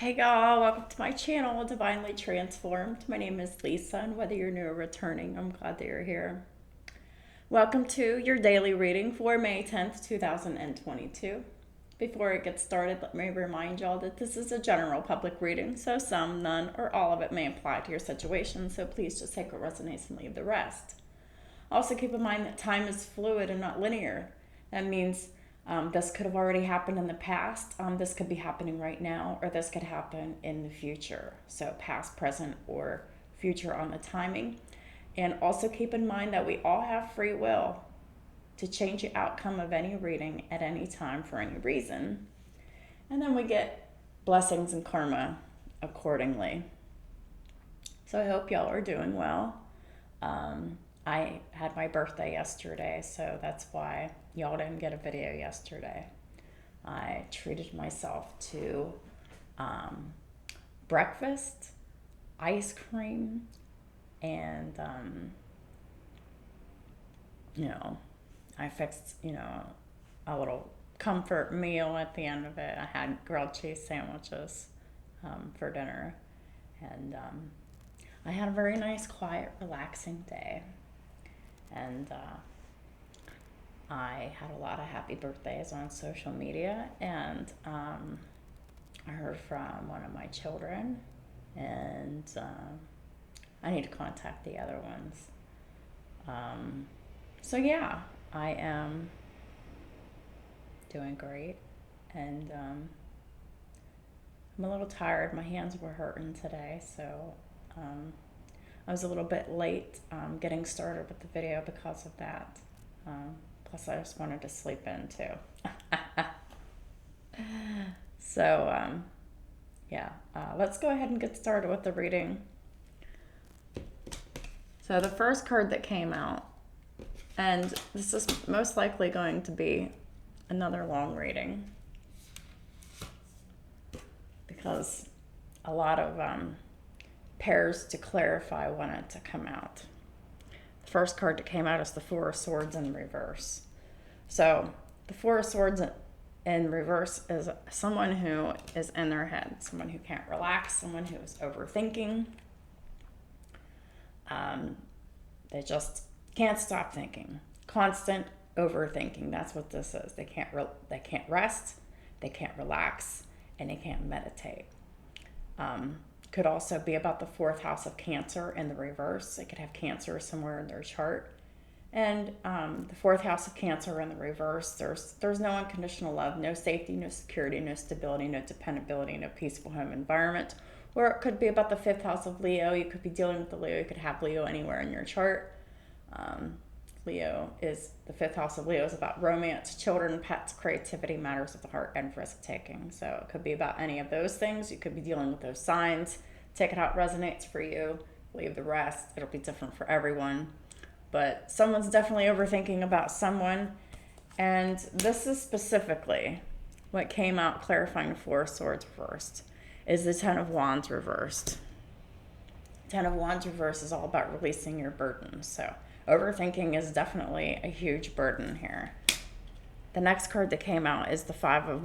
Hey y'all, welcome to my channel, Divinely Transformed. My name is Lisa, and whether you're new or returning, I'm glad that you're here. Welcome to your daily reading for May 10th, 2022. Before it gets started, let me remind y'all that this is a general public reading, so some, none, or all of it may apply to your situation, so please just take what resonates and leave the rest. Also keep in mind that time is fluid and not linear. That means this could have already happened in the past. This could be happening right now, or this could happen in the future. So past, present, or future on the timing. And also keep in mind that we all have free will to change the outcome of any reading at any time for any reason. And then we get blessings and karma accordingly. So I hope y'all are doing well. I had my birthday yesterday, so that's why y'all didn't get a video yesterday. I treated myself to breakfast, ice cream, and, I fixed, a little comfort meal at the end of it. I had grilled cheese sandwiches for dinner, and I had a very nice, quiet, relaxing day. And I had a lot of happy birthdays on social media, and I heard from one of my children, and I need to contact the other ones. So yeah, I am doing great, and I'm a little tired. My hands were hurting today, so I was a little bit late getting started with the video because of that. Plus, I just wanted to sleep in too. So, let's go ahead and get started with the reading. So the first card that came out, and this is most likely going to be another long reading because a lot of pairs to clarify wanted to come out. The first card that came out is the Four of Swords in reverse. So the Four of Swords in reverse is someone who is in their head, someone who can't relax, someone who is overthinking. They just can't stop thinking. Constant overthinking. That's what this is. They can't rest, they can't relax, and they can't meditate. Could also be about the fourth house of Cancer in the reverse. They could have Cancer somewhere in their chart. And the fourth house of Cancer in the reverse, there's no unconditional love, no safety, no security, no stability, no dependability, no peaceful home environment. Or it could be about the fifth house of Leo. You could be dealing with the Leo. You could have Leo anywhere in your chart. Leo is the fifth house of Leo is about romance, children, pets, creativity, matters of the heart, and risk taking. So it could be about any of those things. You could be dealing with those signs. Take it how it resonates for you. Leave the rest. It'll be different for everyone. But someone's definitely overthinking about someone. And this is specifically what came out clarifying the Four of Swords reversed is the Ten of Wands reversed. Ten of Wands reversed is all about releasing your burdens. So overthinking is definitely a huge burden here. The next card that came out is the Five of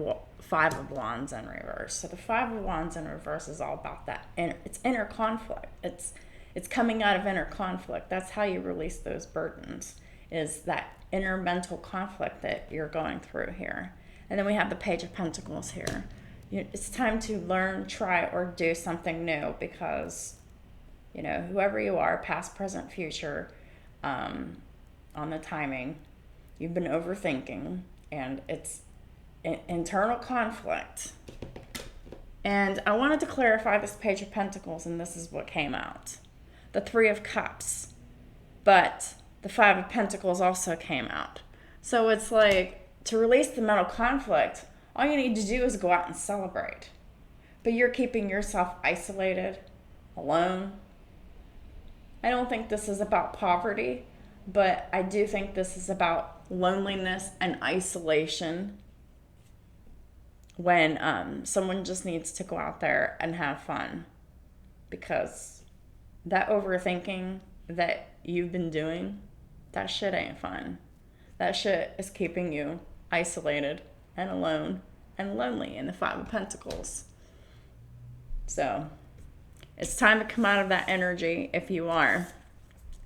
Wands in reverse. So the Five of Wands in reverse is all about that. It's inner conflict. It's coming out of inner conflict. That's how you release those burdens, is that inner mental conflict that you're going through here. And then we have the Page of Pentacles here. It's time to learn, try, or do something new because, whoever you are, past, present, future, on the timing, you've been overthinking, and it's internal conflict. And I wanted to clarify this Page of Pentacles, and this is what came out. The Three of Cups, but the Five of Pentacles also came out. So it's like, to release the mental conflict, all you need to do is go out and celebrate. But you're keeping yourself isolated, alone. I don't think this is about poverty, but I do think this is about loneliness and isolation when someone just needs to go out there and have fun, because that overthinking that you've been doing, that shit ain't fun. That shit is keeping you isolated and alone and lonely in the Five of Pentacles. So it's time to come out of that energy if you are.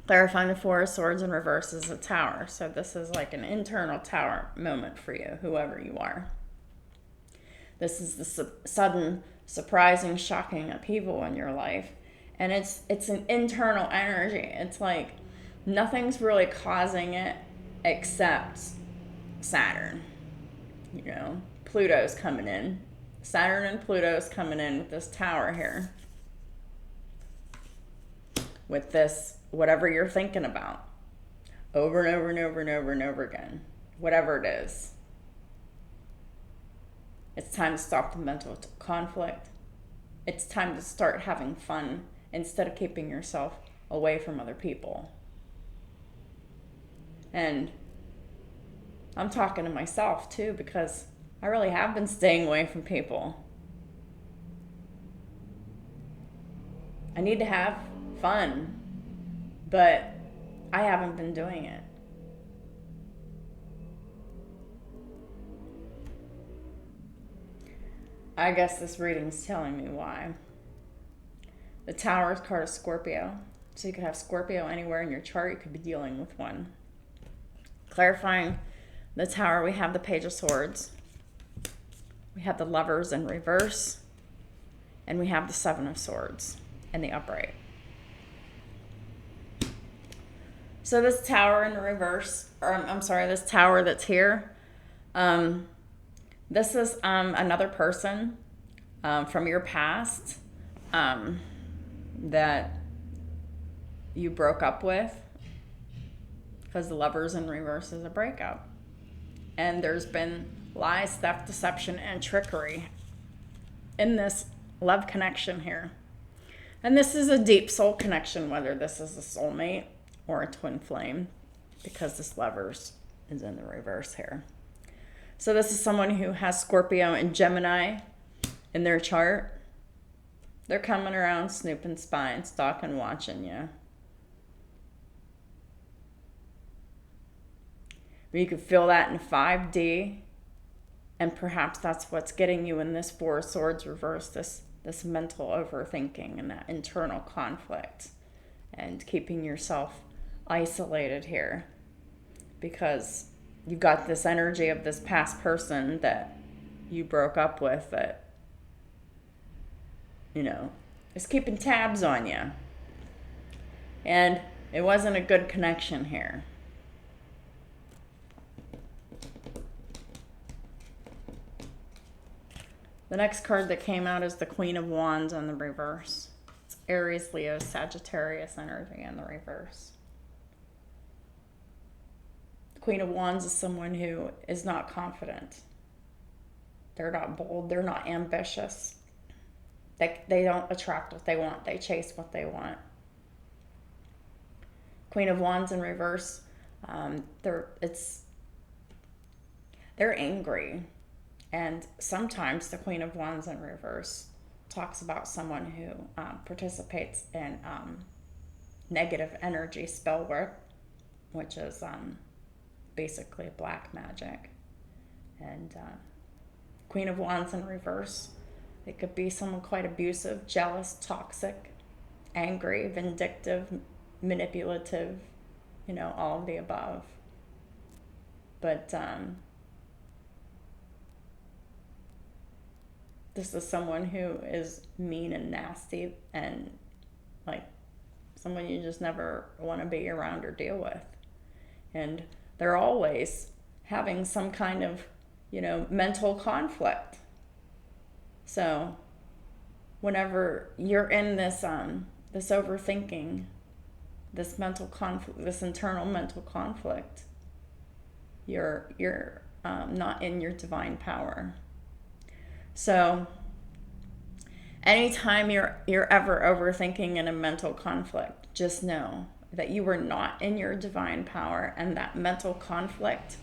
Clarifying the Four of Swords in reverse is a Tower. So this is like an internal Tower moment for you, whoever you are. This is the sudden, surprising, shocking upheaval in your life. And it's an internal energy. It's like nothing's really causing it except Saturn. You know, Pluto's coming in. Saturn and Pluto's coming in with this Tower here. With this, whatever you're thinking about. Over and over and over and over and over again. Whatever it is. It's time to stop the mental conflict. It's time to start having fun instead of keeping yourself away from other people. And I'm talking to myself too, because I really have been staying away from people. I need to have fun, but I haven't been doing it. I guess this reading's telling me why. The Tower card is Scorpio. So you could have Scorpio anywhere in your chart. You could be dealing with one. Clarifying the Tower, we have the Page of Swords. We have the Lovers in reverse. And we have the Seven of Swords in the upright. So this Tower in the reverse, or I'm sorry, this Tower that's here, this is another person from your past that you broke up with, because the Lovers in reverse is a breakup. And there's been lies, theft, deception, and trickery in this love connection here. And this is a deep soul connection, whether this is a soulmate or a twin flame, because this Lovers is in the reverse here. So this is someone who has Scorpio and Gemini in their chart. They're coming around, snooping, spying, stalking, watching you. But you could feel that in 5D. And perhaps that's what's getting you in this Four of Swords reverse, this mental overthinking and that internal conflict. And keeping yourself isolated here. Because you've got this energy of this past person that you broke up with that, you know, is keeping tabs on you. And it wasn't a good connection here. The next card that came out is the Queen of Wands in the reverse. It's Aries, Leo, Sagittarius energy in the reverse. The Queen of Wands is someone who is not confident. They're not bold. They're not ambitious. They don't attract what they want. They chase what they want. Queen of Wands in reverse, they're angry. And sometimes the Queen of Wands in reverse talks about someone who participates in negative energy spell work, which is basically black magic. And Queen of Wands in reverse, it could be someone quite abusive, jealous, toxic, angry, vindictive, manipulative, you know, all of the above. But this is someone who is mean and nasty and like someone you just never want to be around or deal with. And they're always having some kind of, you know, mental conflict. So whenever you're in this this overthinking, this mental conflict, this internal mental conflict, you're not in your divine power. So anytime you're ever overthinking in a mental conflict, just know that you are not in your divine power, and that mental conflict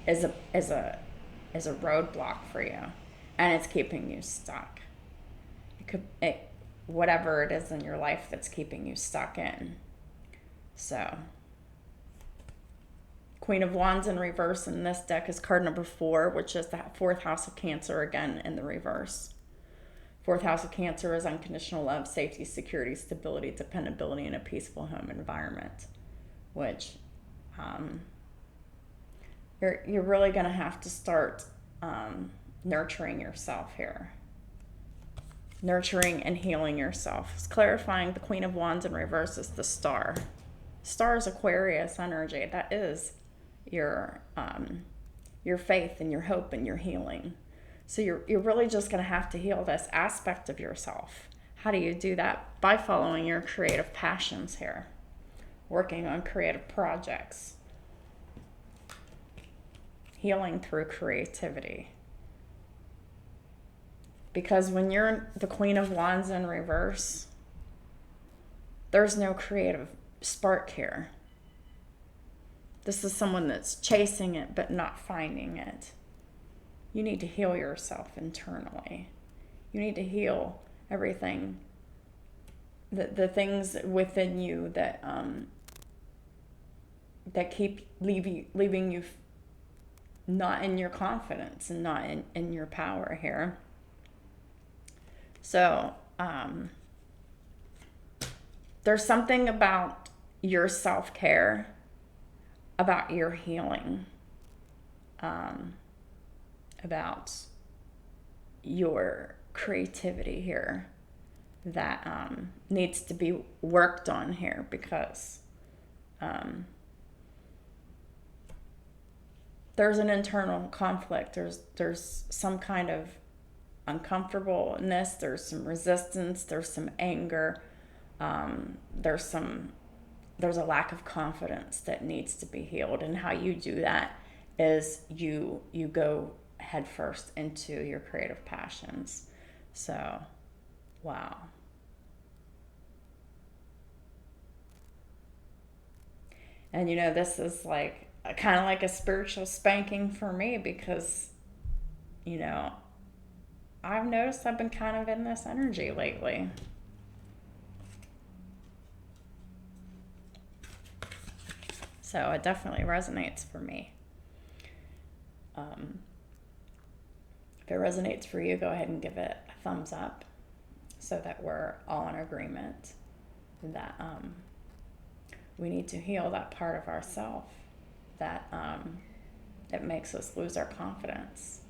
is a roadblock for you, and it's keeping you stuck. Whatever it is in your life that's keeping you stuck in. So Queen of Wands in reverse in this deck is card number 4, which is the 4th house of Cancer again in the reverse. Fourth house of Cancer is unconditional love, safety, security, stability, dependability, and a peaceful home environment, which you're really going to have to start nurturing yourself here. Nurturing and healing yourself. It's clarifying. The Queen of Wands in reverse is the Star. Star is Aquarius energy. That is your faith and your hope and your healing. So you're really just going to have to heal this aspect of yourself. How do you do that? By following your creative passions here. Working on creative projects. Healing through creativity. Because when you're the Queen of Wands in reverse, there's no creative spark here. This is someone that's chasing it but not finding it. You need to heal yourself internally. You need to heal everything, the things within you that keep leaving you not in your confidence and not in your power here. So there's something about your self-care, about your healing, about your creativity here that needs to be worked on here, because there's an internal conflict. There's some kind of uncomfortableness. There's some resistance. There's some anger. There's a lack of confidence that needs to be healed. And how you do that is you go headfirst into your creative passions. So, wow. And this is like kind of like a spiritual spanking for me, because I've noticed I've been kind of in this energy lately. So it definitely resonates for me. If it resonates for you, go ahead and give it a thumbs up so that we're all in agreement that we need to heal that part of ourselves that makes us lose our confidence,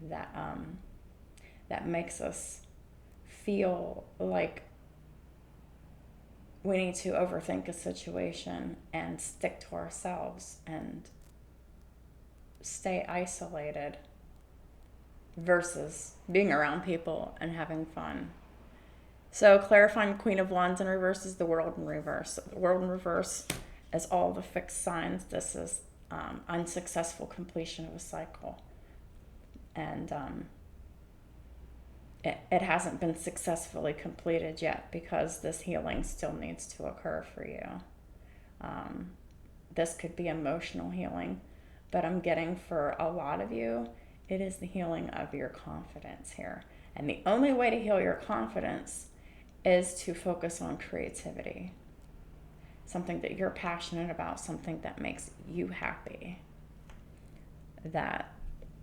that makes us feel like we need to overthink a situation and stick to ourselves and stay isolated versus being around people and having fun. So clarifying Queen of Wands in reverse is the World in reverse. So the World in reverse is all the fixed signs. This is unsuccessful completion of a cycle. And it hasn't been successfully completed yet, because this healing still needs to occur for you. This could be emotional healing, but I'm getting for a lot of you, it is the healing of your confidence here. And the only way to heal your confidence is to focus on creativity. Something that you're passionate about, something that makes you happy. That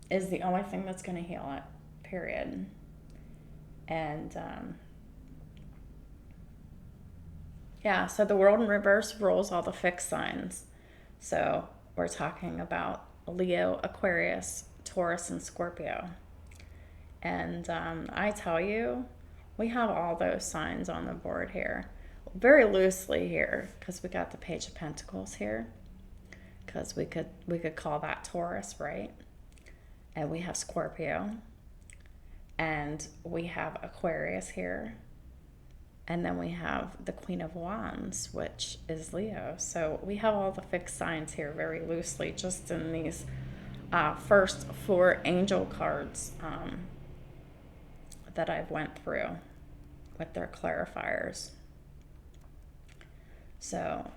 is the only thing that's going to heal it, period. And so the World in reverse rules all the fixed signs. So we're talking about Leo, Aquarius, Taurus, and Scorpio. And I tell you, we have all those signs on the board here. Very loosely here, because we got the Page of Pentacles here. Because we could call that Taurus, right? And we have Scorpio. And we have Aquarius here. And then we have the Queen of Wands, which is Leo. So we have all the fixed signs here very loosely, just in these first 4 angel cards that I've went through with their clarifiers. So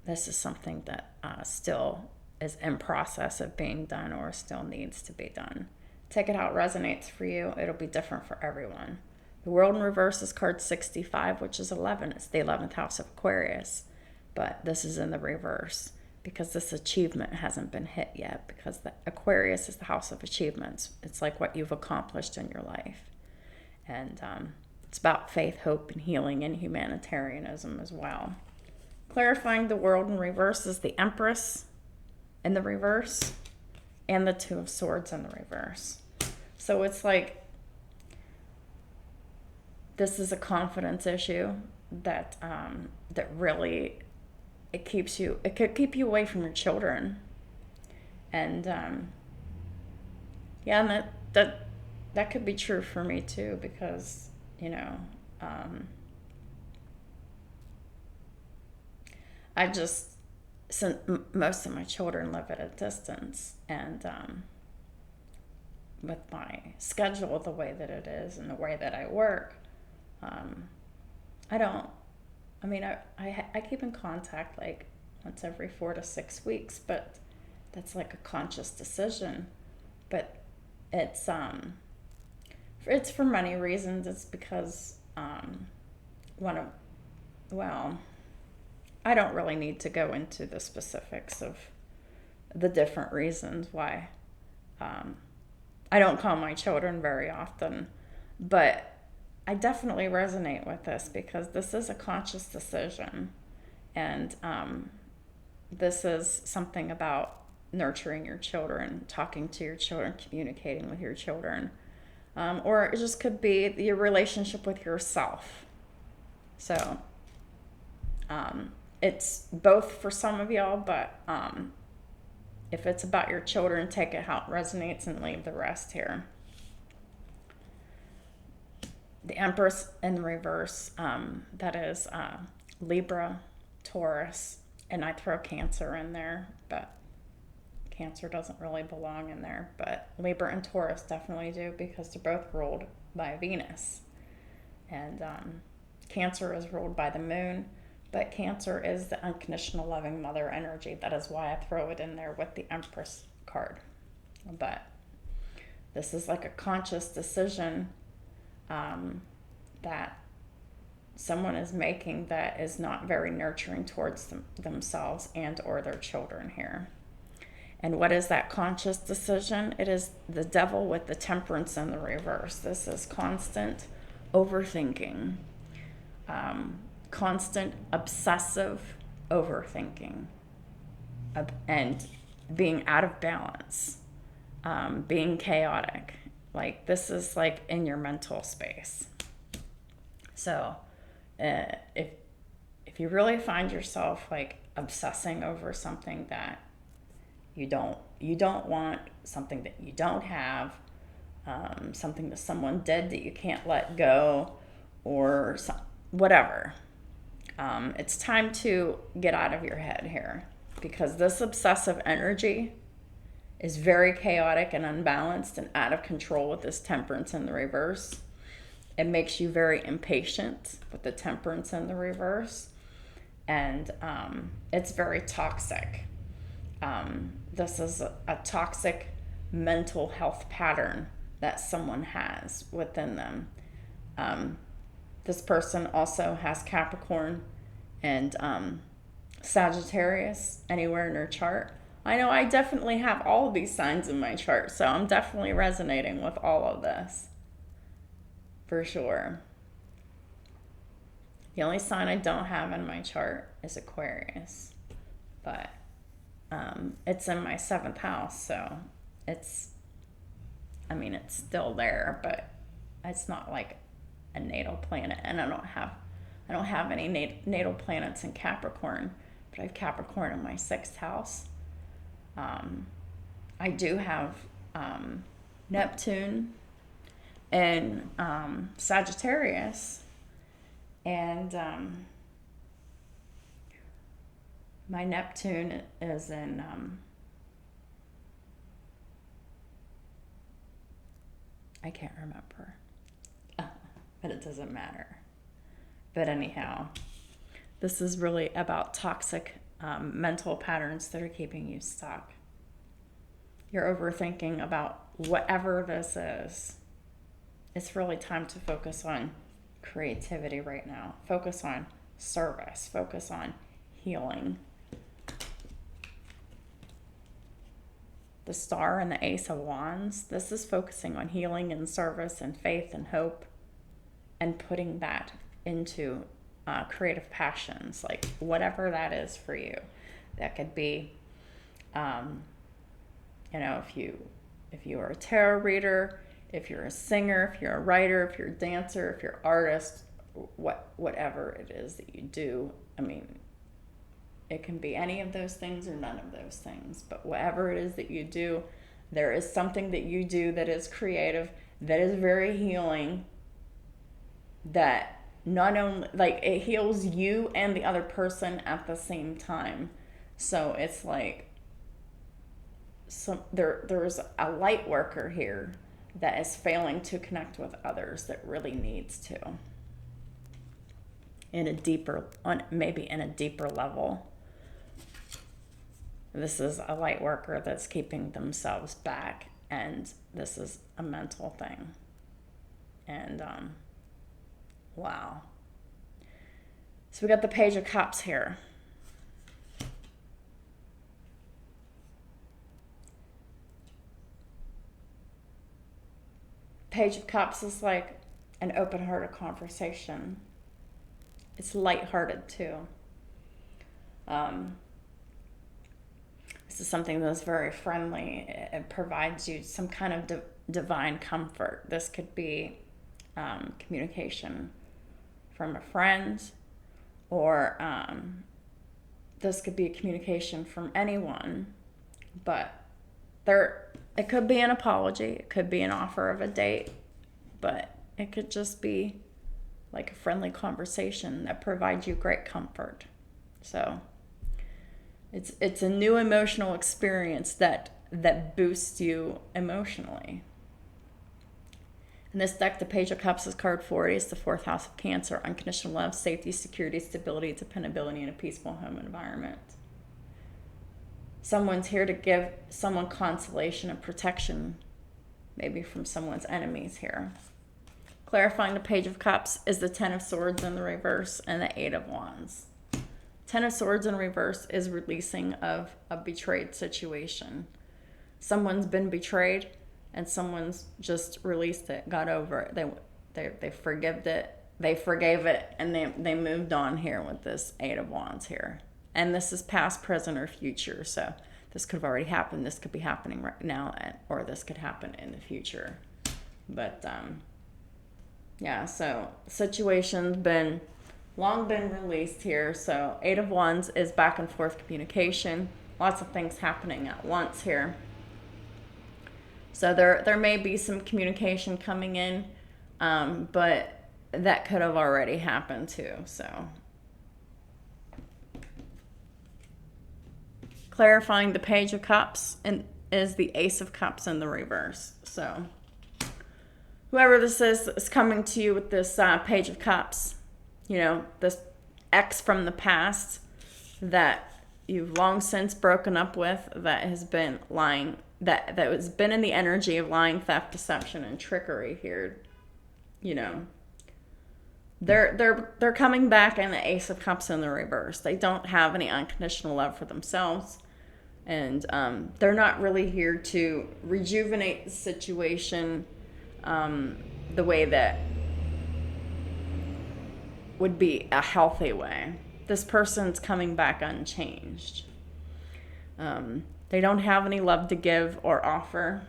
this is something that still is in process of being done, or still needs to be done. Take it how it resonates for you. It'll be different for everyone. The World in reverse is card 65, which is 11. It's the 11th house of Aquarius, but this is in the reverse. because this achievement hasn't been hit yet, because the Aquarius is the house of achievements. It's like what you've accomplished in your life. And it's about faith, hope, and healing, and humanitarianism as well. Clarifying the world in reverse is the Empress in the reverse and the Two of Swords in the reverse. So it's like this is a confidence issue that that really it could keep you away from your children. And yeah, and that could be true for me too, because I just, since most of my children live at a distance, and with my schedule the way that it is and the way that I work, I keep in contact like once every 4 to 6 weeks, but that's like a conscious decision. But it's for many reasons. It's because I don't really need to go into the specifics of the different reasons why I don't call my children very often, but I definitely resonate with this because this is a conscious decision, and this is something about nurturing your children, talking to your children, communicating with your children, or it just could be your relationship with yourself. So it's both for some of y'all, but if it's about your children, take it how it resonates and leave the rest here. The Empress in reverse, that is Libra, Taurus, and I throw Cancer in there, but Cancer doesn't really belong in there. But Libra and Taurus definitely do, because they're both ruled by Venus. And Cancer is ruled by the moon, but Cancer is the unconditional loving mother energy. That is why I throw it in there with the Empress card. But this is like a conscious decision that someone is making that is not very nurturing towards themselves and or their children here. And what is that conscious decision? It is the Devil with the Temperance in the reverse. This is constant overthinking, constant obsessive overthinking, and being out of balance, being chaotic. Like this is like in your mental space. So if you really find yourself like obsessing over something that you don't want, something that you don't have, something that someone did that you can't let go, or whatever, it's time to get out of your head here, because this obsessive energy is very chaotic and unbalanced and out of control with this Temperance in the reverse. It makes you very impatient with the Temperance in the reverse, and it's very toxic. This is a toxic mental health pattern that someone has within them. This person also has Capricorn and Sagittarius anywhere in their chart. I know I definitely have all of these signs in my chart, so I'm definitely resonating with all of this, for sure. The only sign I don't have in my chart is Aquarius, but it's in my 7th house, so it's still there, but it's not like a natal planet, and I don't have any natal planets in Capricorn, but I have Capricorn in my 6th house. I do have Neptune in Sagittarius, and my Neptune is in I can't remember, but it doesn't matter. But anyhow, this is really about toxic mental patterns that are keeping you stuck. You're overthinking about whatever this is. It's really time to focus on creativity right now. Focus on service. Focus on healing. the Star and the Ace of Wands, this is focusing on healing and service and faith and hope, and putting that into creative passions, like whatever that is for you. That could be, if you are a tarot reader, if you're a singer, if you're a writer, if you're a dancer, if you're an artist, whatever it is that you do. I mean, it can be any of those things or none of those things, but whatever it is that you do, there is something that you do that is creative, that is very healing, that not only, like, it heals you and the other person at the same time. So it's like, there's a light worker here that is failing to connect with others that really needs to, maybe in a deeper level. This is a light worker that's keeping themselves back, and this is a mental thing. And wow. So we got the Page of Cups here. Page of Cups is like an open-hearted conversation. It's lighthearted too. This is something that's very friendly. It provides you some kind of divine comfort. This could be communication from a friend, or this could be a communication from anyone. But it could be an apology. It could be an offer of a date. But it could just be like a friendly conversation that provides you great comfort. So it's a new emotional experience that boosts you emotionally. In this deck, the Page of Cups is card 40. It's the 4th house of Cancer. Unconditional love, safety, security, stability, dependability, and a peaceful home environment. Someone's here to give someone consolation and protection, maybe from someone's enemies here. Clarifying the Page of Cups is the 10 of Swords in the reverse and the 8 of Wands. 10 of Swords in reverse is releasing of a betrayed situation. Someone's been betrayed, and someone's just released it, got over it. They forgave it, and they moved on here with this 8 of Wands here. And this is past, present, or future. So this could have already happened. This could be happening right now, or this could happen in the future. But yeah, so situation's long been released here. So 8 of Wands is back and forth communication. Lots of things happening at once here. So there may be some communication coming in, but that could have already happened too. So clarifying the Page of Cups and is the Ace of Cups in the reverse. So whoever this is coming to you with this Page of Cups. This ex from the past that you've long since broken up with, that has been lying, that has been in the energy of lying, theft, deception, and trickery here. They're coming back in the Ace of Cups in the reverse. They don't have any unconditional love for themselves, and they're not really here to rejuvenate the situation the way that would be a healthy way. This person's coming back unchanged. They don't have any love to give or offer.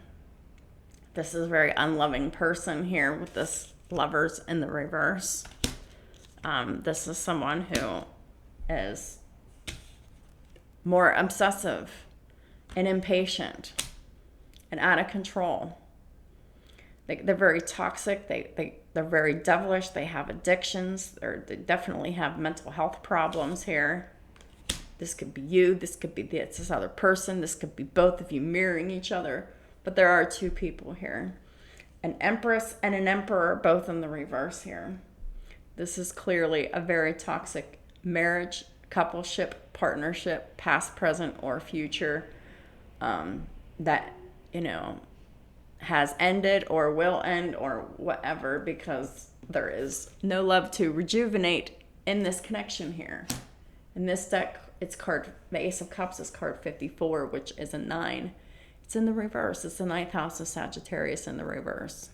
This is a very unloving person here with this Lovers in the reverse. This is someone who is more obsessive and impatient and out of control. They're very toxic. They're very devilish. They have addictions. They definitely have mental health problems here. This could be you. This could be this other person. This could be both of you mirroring each other. But there are two people here. An Empress and an Emperor, both in the reverse here. This is clearly a very toxic marriage, coupleship, partnership, past, present, or future, that, has ended or will end or whatever, because there is no love to rejuvenate in this connection here. In this deck, the Ace of Cups is card 54, which is a 9. It's in the reverse. It's the 9th house of Sagittarius in the reverse.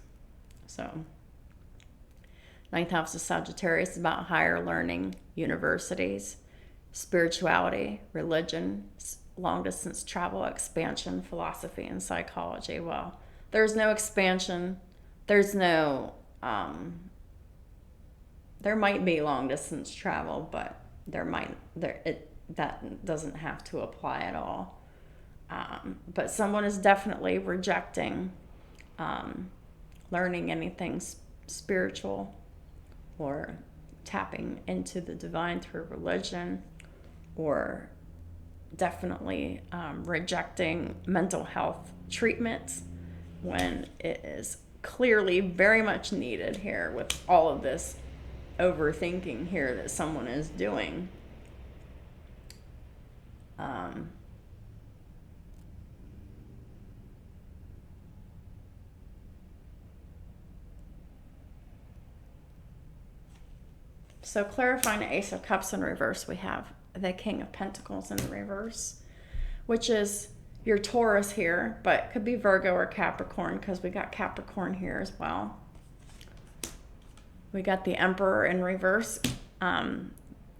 So 9th house of Sagittarius is about higher learning, universities, spirituality, religion, long distance travel, expansion, philosophy, and psychology. Well, there's no expansion. There's no, there might be long distance travel, but that doesn't have to apply at all. But someone is definitely rejecting learning anything spiritual or tapping into the divine through religion, or definitely rejecting mental health treatments when it is clearly very much needed here with all of this overthinking here that someone is doing. So clarifying the Ace of Cups in reverse, we have the King of Pentacles in the reverse, which is your Taurus here, but could be Virgo or Capricorn, because we got Capricorn here as well. We got the Emperor in reverse,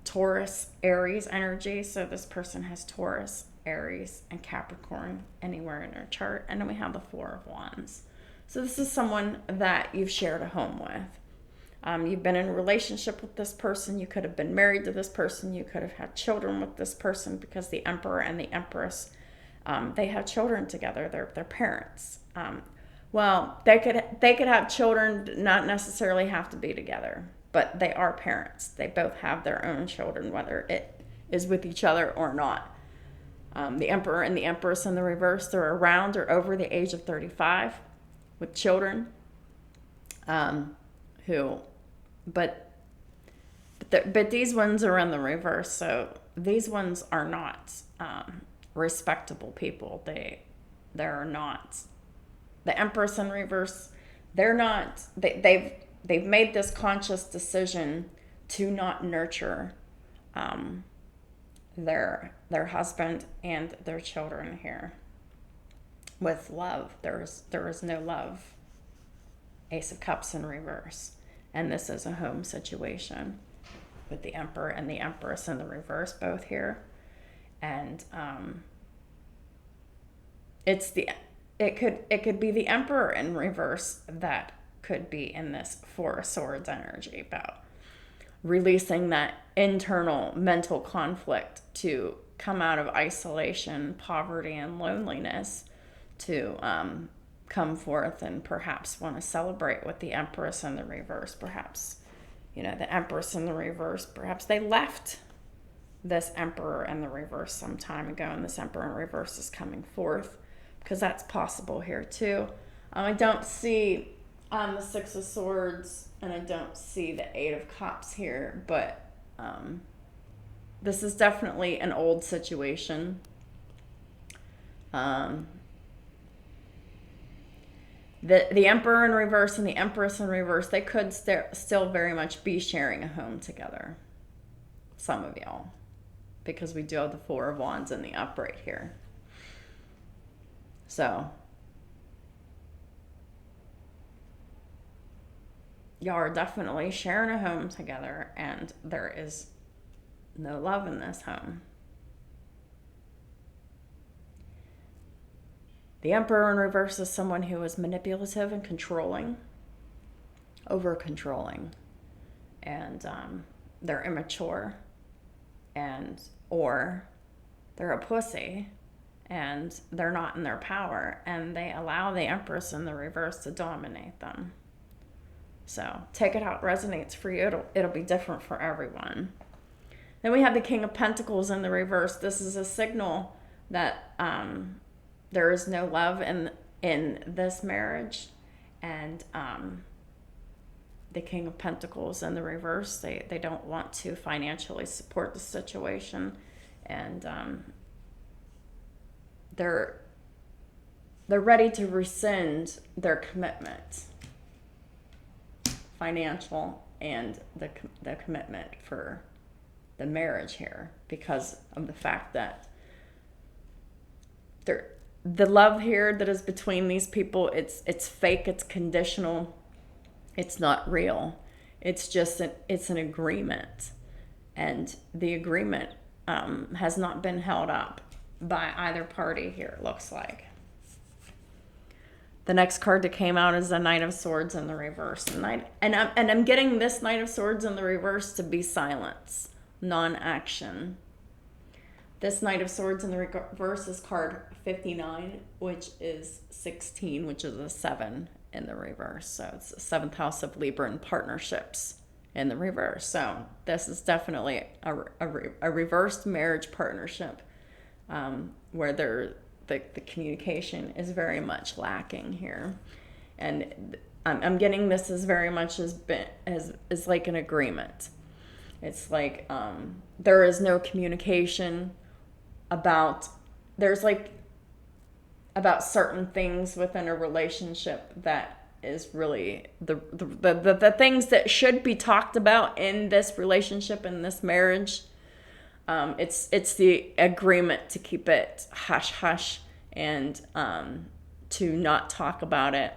Taurus, Aries energy. So this person has Taurus, Aries, and Capricorn anywhere in their chart. And then we have the Four of Wands. So this is someone that you've shared a home with. You've been in a relationship with this person. You could have been married to this person. You could have had children with this person, because the Emperor and the Empress, they have children together. They're parents. Well, they could have children, not necessarily have to be together, but they are parents. They both have their own children, whether it is with each other or not. The Emperor and the Empress in the reverse, they're around or over the age of 35 with children. But these ones are in the reverse, so these ones are not respectable people. They're not. The Empress in reverse, they're not. They've made this conscious decision to not nurture their husband and their children here with love. There is no love. Ace of Cups in reverse. And this is a home situation with the Emperor and the Empress in the reverse, both here. And it could be the Emperor in reverse that could be in this Four of Swords energy, about releasing that internal mental conflict to come out of isolation, poverty, and loneliness, to come forth and perhaps want to celebrate with the Empress in the reverse. Perhaps, the Empress in the reverse, perhaps they left this Emperor in the reverse some time ago, and this Emperor in reverse is coming forth, because that's possible here too. I don't see the Six of Swords, and I don't see the Eight of Cups here, but this is definitely an old situation. The Emperor in reverse and the Empress in reverse, they could still very much be sharing a home together. Some of y'all. Because we do have the Four of Wands in the upright here. So, y'all are definitely sharing a home together, and there is no love in this home. The Emperor in reverse is someone who is manipulative and controlling, over-controlling, and they're immature, or they're a pussy, and they're not in their power, and they allow the Empress in the reverse to dominate them. So take it how it resonates for you. It'll be different for everyone. Then we have the King of Pentacles in the reverse. This is a signal that there is no love in this marriage, and the King of Pentacles in the reverse, they don't want to financially support the situation, and they're ready to rescind their commitment, financial and the commitment for the marriage here, because of the fact that the love here that is between these people, it's fake, it's conditional, it's not real. It's just it's an agreement, and the agreement has not been held up by either party here, it looks like. The next card that came out is the Knight of Swords in the reverse. And I'm getting this Knight of Swords in the reverse to be silence, non-action. This Knight of Swords in the reverse is card 59, which is 16, which is a 7 in the reverse. So it's the 7th house of Libra and partnerships in the reverse. So this is definitely a reversed marriage partnership where the communication is very much lacking here. And I'm getting this as very much as like an agreement. It's like there is no communication about certain things within a relationship that is really the things that should be talked about in this relationship, in this marriage. It's the agreement to keep it hush hush and to not talk about it.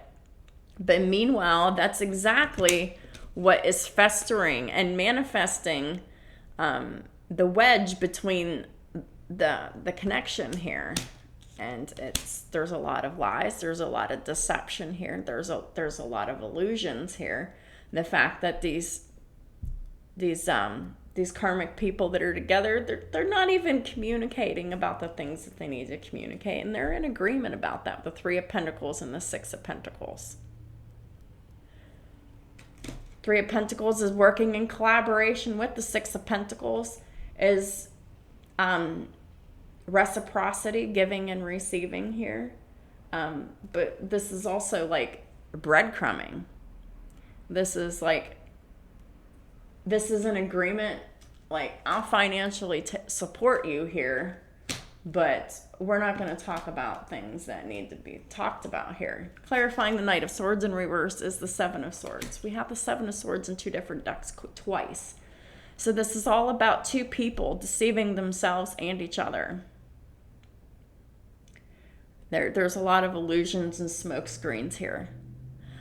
But meanwhile, that's exactly what is festering and manifesting the wedge between the connection here. And there's a lot of lies, there's a lot of deception here, there's a lot of illusions here. The fact that these karmic people that are together, they're not even communicating about the things that they need to communicate, and they're in agreement about that. The 3 of Pentacles and the 6 of Pentacles. 3 of Pentacles is working in collaboration with the 6 of Pentacles, is reciprocity, giving and receiving here. But this is also like breadcrumbing. This is an agreement, like, I'll financially support you here, but we're not going to talk about things that need to be talked about here. Clarifying the Knight of Swords in reverse is the 7 of Swords. We have the 7 of Swords in 2 different decks twice. So this is all about 2 people deceiving themselves and each other. There's a lot of illusions and smoke screens here.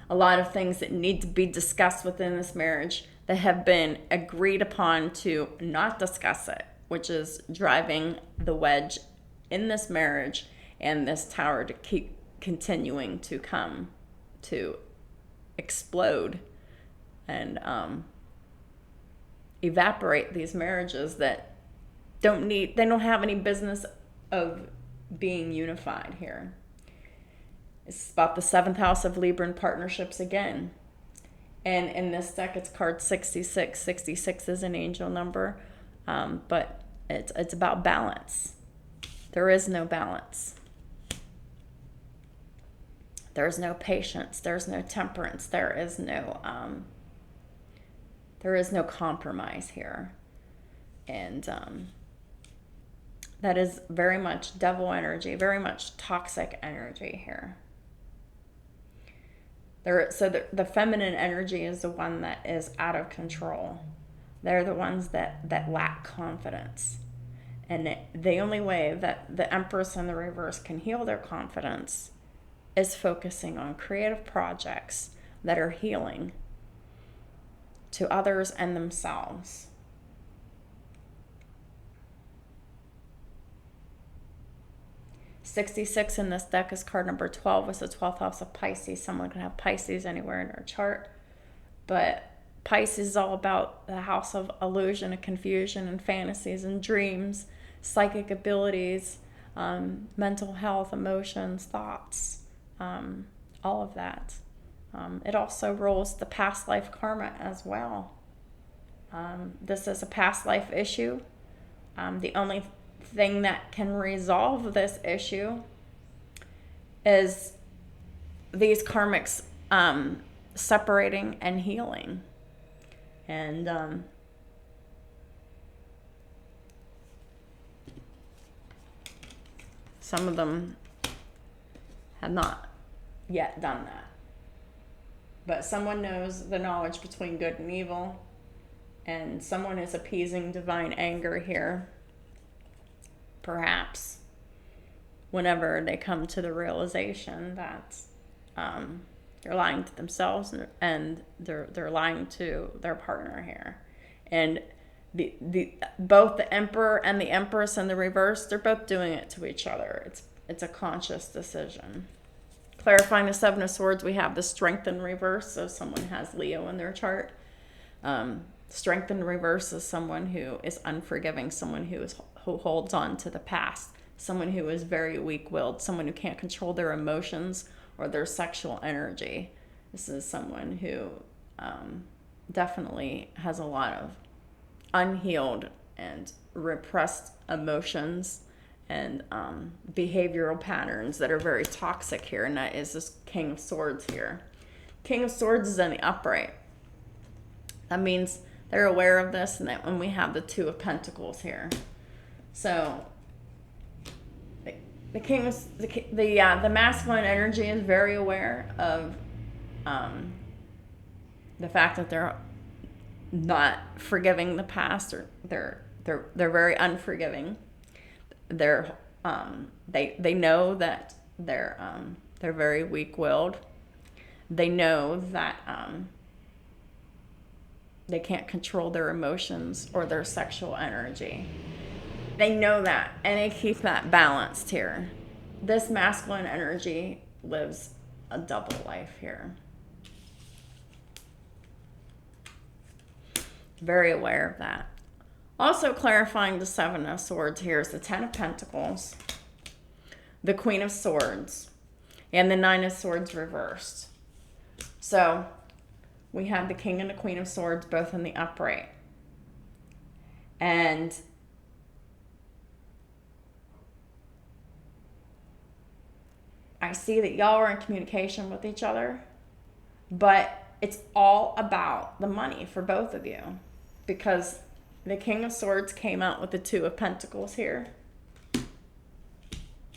A lot of things that need to be discussed within this marriage that have been agreed upon to not discuss it, which is driving the wedge in this marriage and this tower to keep continuing to come to explode and evaporate these marriages that they don't have any business of being unified here. It's about the 7th house of Libra and partnerships again. And in this deck, it's card 66. 66 is an angel number, but it's about balance. There is no balance. There's no patience. There's no temperance. There is no compromise here. And that is very much devil energy, very much toxic energy here. The feminine energy is the one that is out of control. They're the ones that lack confidence. And the only way that the Empress in the reverse can heal their confidence is focusing on creative projects that are healing to others and themselves. $66 in this deck is card number 12. It's the 12th house of Pisces. Someone can have Pisces anywhere in their chart. But Pisces is all about the house of illusion and confusion and fantasies and dreams, psychic abilities, mental health, emotions, thoughts, all of that. It also rules the past life karma as well. This is a past life issue. The only thing that can resolve this issue is these karmics separating and healing. And some of them have not yet done that. But someone knows the knowledge between good and evil, and someone is appeasing divine anger here. Perhaps. whenever they come to the realization that they're lying to themselves and they're lying to their partner here. And both the Emperor and the Empress in the reverse, they're both doing it to each other. It's a conscious decision. Clarifying the Seven of Swords, we have the Strength in reverse. So someone has Leo in their chart. Strength in reverse is someone who is unforgiving, someone who holds on to the past, someone who is very weak-willed, someone who can't control their emotions or their sexual energy. This is someone who definitely has a lot of unhealed and repressed emotions and behavioral patterns that are very toxic here. And that is this King of Swords here. King of Swords is in the upright. That means they're aware of this, and that when we have the Two of Pentacles here. So the king is the masculine energy is very aware of the fact that they're not forgiving the past, or they're very unforgiving. They know that they're very weak-willed. They know that they can't control their emotions or their sexual energy. They know that, and they keep that balanced here. This masculine energy lives a double life here. Very aware of that. Also clarifying the Seven of Swords here is the Ten of Pentacles, the Queen of Swords, and the Nine of Swords reversed. So we have the King and the Queen of Swords both in the upright. And I see that y'all are in communication with each other, but it's all about the money for both of you, because the King of Swords came out with the Two of Pentacles here,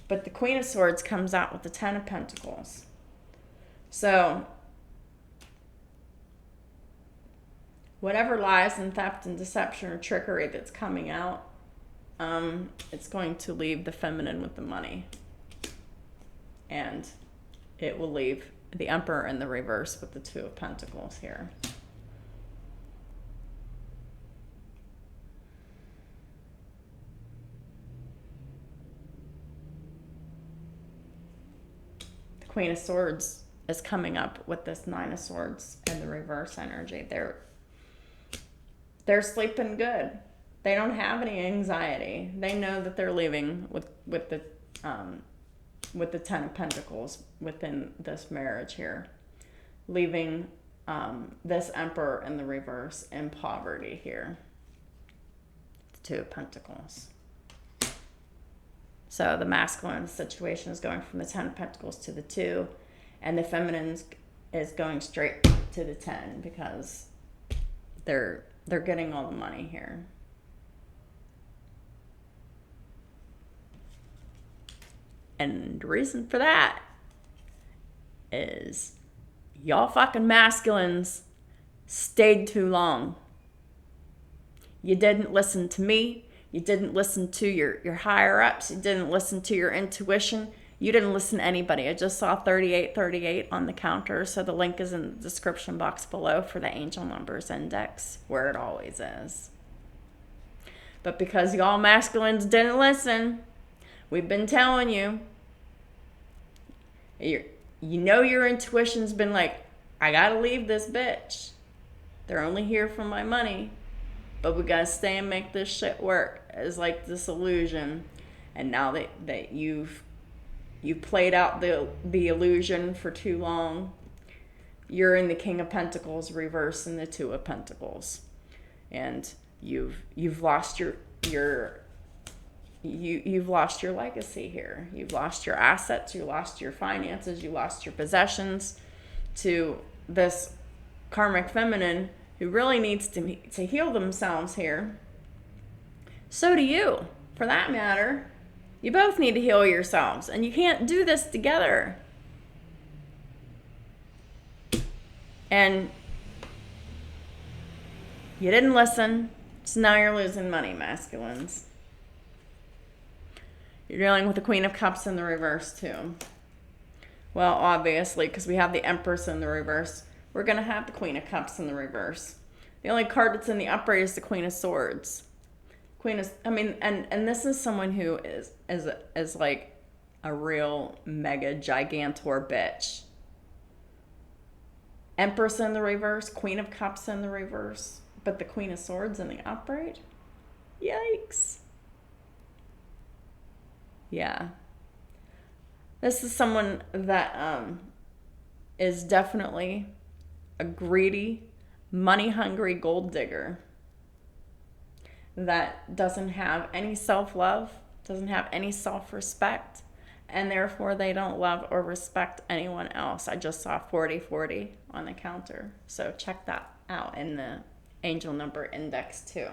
but the Queen of Swords comes out with the Ten of Pentacles. So whatever lies and theft and deception or trickery that's coming out, it's going to leave the feminine with the money. And it will leave the Emperor in the reverse with the Two of Pentacles here. The Queen of Swords is coming up with this Nine of Swords and the reverse energy. They're sleeping good. They don't have any anxiety. They know that they're leaving with the Ten of Pentacles within this marriage here, leaving this Emperor in the reverse in poverty here. The Two of Pentacles. So the masculine situation is going from the Ten of Pentacles to the Two, and the feminine is going straight to the Ten, because they're getting all the money here. And the reason for that is y'all fucking masculines stayed too long. You didn't listen to me. You didn't listen to your higher ups. You didn't listen to your intuition. You didn't listen to anybody. I just saw 3838 on the counter, so the link is in the description box below for the Angel Numbers Index, where it always is. But because y'all masculines didn't listen, we've been telling you, you know your intuition's been like, I gotta leave this bitch. They're only here for my money, but we gotta stay and make this shit work. It's like this illusion. And now that you've played out the illusion for too long, you're in the King of Pentacles reverse and the Two of Pentacles. And you've lost you've lost your legacy here. You've lost your assets, you lost your finances, you lost your possessions to this karmic feminine who really needs to heal themselves here. So do you, for that matter. You both need to heal yourselves, and you can't do this together. And you didn't listen, so now you're losing money, masculines. You're dealing with the Queen of Cups in the reverse too. Well, obviously, because we have the Empress in the reverse, we're going to have the Queen of Cups in the reverse. The only card that's in the upright is the Queen of Swords. And this is someone who is like a real mega gigantor bitch. Empress in the reverse, Queen of Cups in the reverse, but the Queen of Swords in the upright? Yikes. Yeah. This is someone that is definitely a greedy, money-hungry gold digger that doesn't have any self-love, doesn't have any self-respect, and therefore they don't love or respect anyone else. I just saw 4040 on the counter, so check that out in the angel number index too.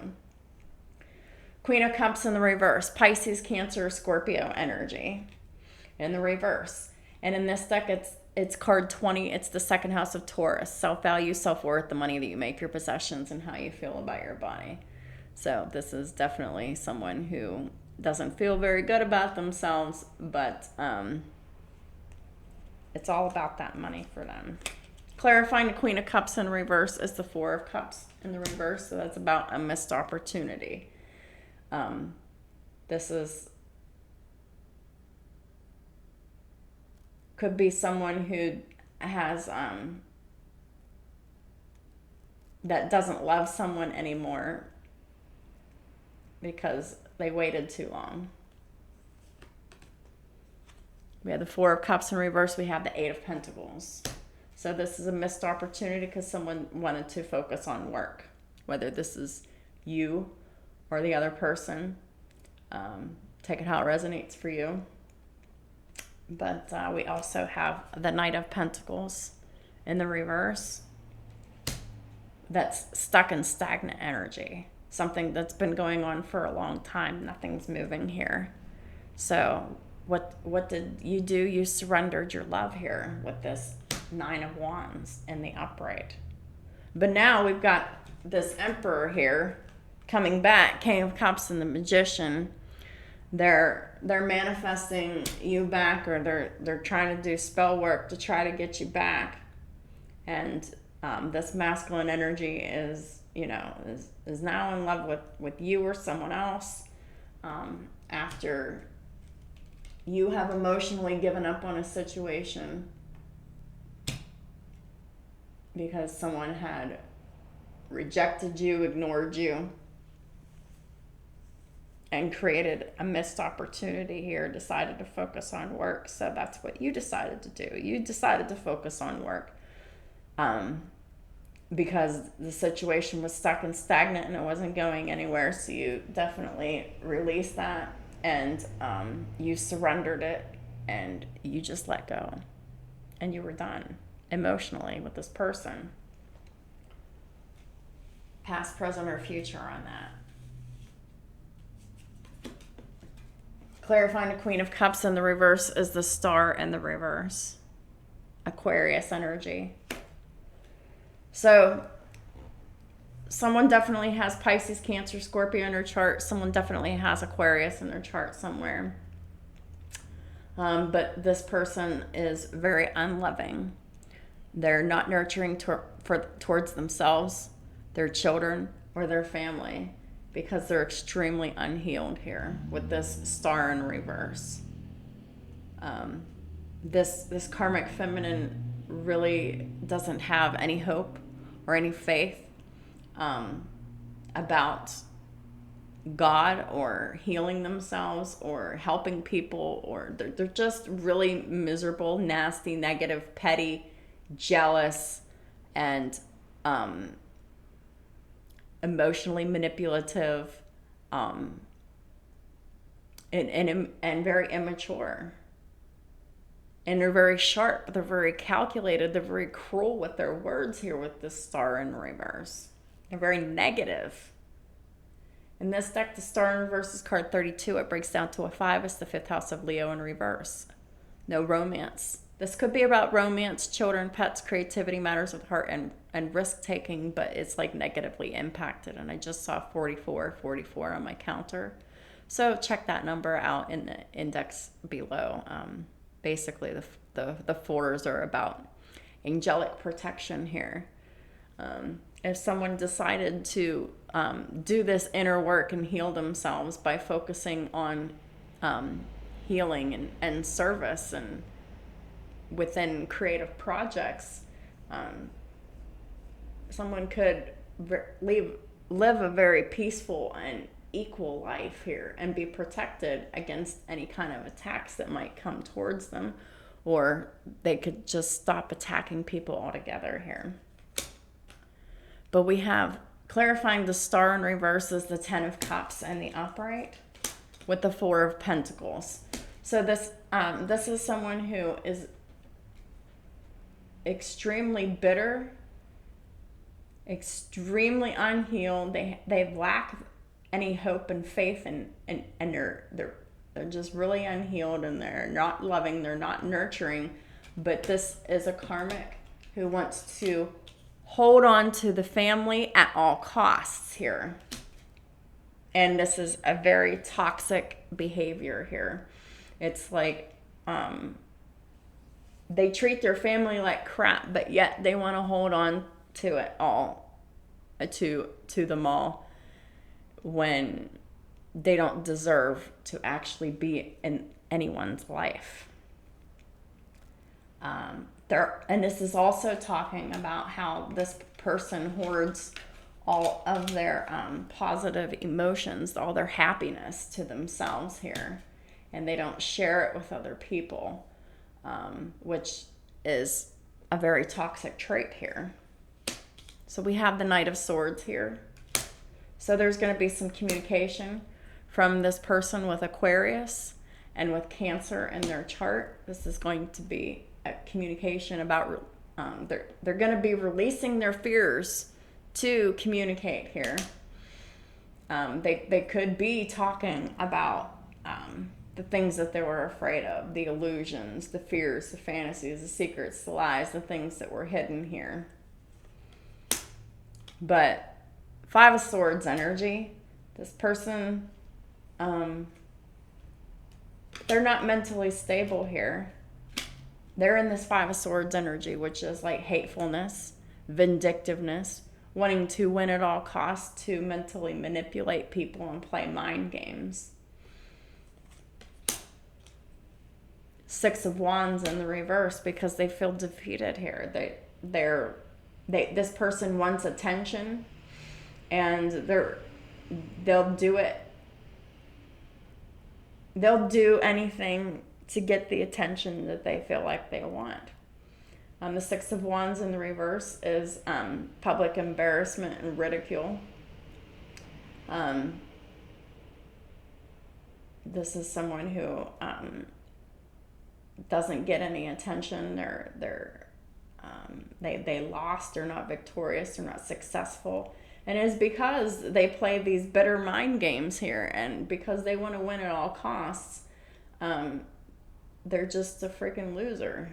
Queen of Cups in the reverse, Pisces, Cancer, Scorpio energy in the reverse. And in this deck, it's card 20. It's the second house of Taurus, self-value, self-worth, the money that you make, your possessions, and how you feel about your body. So this is definitely someone who doesn't feel very good about themselves, but it's all about that money for them. Clarifying the Queen of Cups in reverse is the Four of Cups in the reverse, so that's about a missed opportunity. This is could be someone who has that doesn't love someone anymore because they waited too long. We have the Four of Cups in reverse. We have the Eight of Pentacles. So this is a missed opportunity because someone wanted to focus on work, whether this is you or the other person. Take it how it resonates for you. But we also have the Knight of Pentacles in the reverse. That's stuck in stagnant energy. Something that's been going on for a long time. Nothing's moving here. So what did you do? You surrendered your love here with this Nine of Wands in the upright. But now we've got this Emperor here coming back, King of Cups and the Magician. They're manifesting you back, or they're trying to do spell work to try to get you back. And this masculine energy is now in love with you or someone else after you have emotionally given up on a situation because someone had rejected you, ignored you, and created a missed opportunity here, decided to focus on work. So that's what you decided to do. You decided to focus on work because the situation was stuck and stagnant and it wasn't going anywhere. So you definitely released that and you surrendered it and you just let go and you were done emotionally with this person. Past, present, or future on that. Clarifying the Queen of Cups in the reverse is the Star in the reverse. Aquarius energy. So someone definitely has Pisces, Cancer, Scorpio in their chart. Someone definitely has Aquarius in their chart somewhere. But this person is very unloving. They're not nurturing towards themselves, their children, or their family, because they're extremely unhealed here with this Star in reverse. This karmic feminine really doesn't have any hope or any faith about God or healing themselves or helping people, or they're just really miserable, nasty, negative, petty, jealous, and emotionally manipulative, and very immature. And they're very sharp, they're very calculated, they're very cruel with their words here with this Star in reverse. They're very negative. In this deck, the Star in reverse is card 32. It breaks down to a 5. It's the 5th house of Leo in reverse. No romance. This could be about romance, children, pets, creativity, matters of the heart, and risk-taking, but it's like negatively impacted. And I just saw 44 on my counter So check that number out in the index below. Basically, the fours are about angelic protection here. If someone decided to do this inner work and heal themselves by focusing on healing and service and within creative projects, someone could live a very peaceful and equal life here and be protected against any kind of attacks that might come towards them, or they could just stop attacking people altogether here. But we have clarifying the star in reverse is the 10 of Cups and the upright with the 4 of Pentacles. So this is someone who is extremely bitter, extremely unhealed. They lack any hope and faith, and they're just really unhealed, and they're not loving, they're not nurturing. But this is a karmic who wants to hold on to the family at all costs here. And this is a very toxic behavior here. It's like they treat their family like crap, but yet they want to hold on to it all, to them all, when they don't deserve to actually be in anyone's life. And this is also talking about how this person hoards all of their positive emotions, all their happiness to themselves here, and they don't share it with other people, which is a very toxic trait here. So we have the Knight of Swords here. So there's going to be some communication from this person with Aquarius and with Cancer in their chart. This is going to be a communication about they're going to be releasing their fears to communicate here. They could be talking about the things that they were afraid of, the illusions, the fears, the fantasies, the secrets, the lies, the things that were hidden here. But 5 of Swords energy, this person, they're not mentally stable here. They're in this 5 of Swords energy, which is like hatefulness, vindictiveness, wanting to win at all costs, to mentally manipulate people and play mind games. 6 of Wands in the reverse, because they feel defeated here. This person wants attention, and they'll do it. They'll do anything to get the attention that they feel like they want. The 6 of Wands in the reverse is public embarrassment and ridicule. This is someone who doesn't get any attention. They lost. They're not victorious. They're not successful. And it's because they play these bitter mind games here, and because they want to win at all costs, they're just a freaking loser.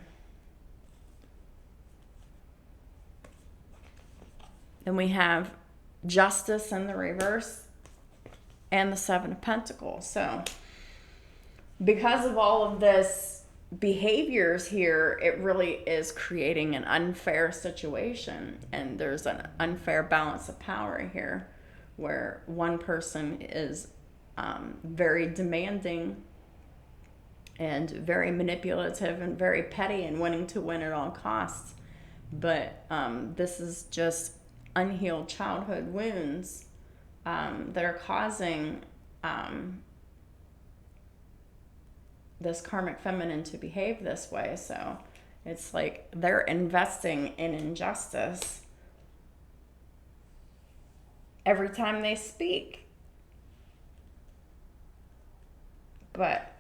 Then we have Justice in the reverse and the 7 of Pentacles. So because of all of this behaviors here, it really is creating an unfair situation, and there's an unfair balance of power here, where one person is very demanding and very manipulative and very petty and wanting to win at all costs. But this is just unhealed childhood wounds that are causing this karmic feminine to behave this way. So it's like they're investing in injustice every time they speak. But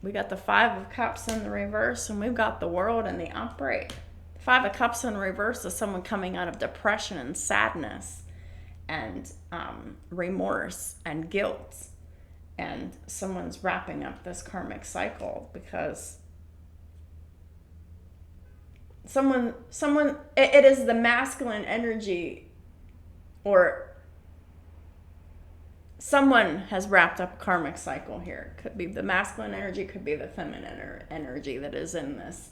we got the 5 of Cups in the reverse, and we've got the World in the upright. The 5 of Cups in reverse is someone coming out of depression and sadness and remorse and guilt. And someone's wrapping up this karmic cycle because it is the masculine energy, or someone has wrapped up a karmic cycle here. Could be the masculine energy, could be the feminine energy that is in this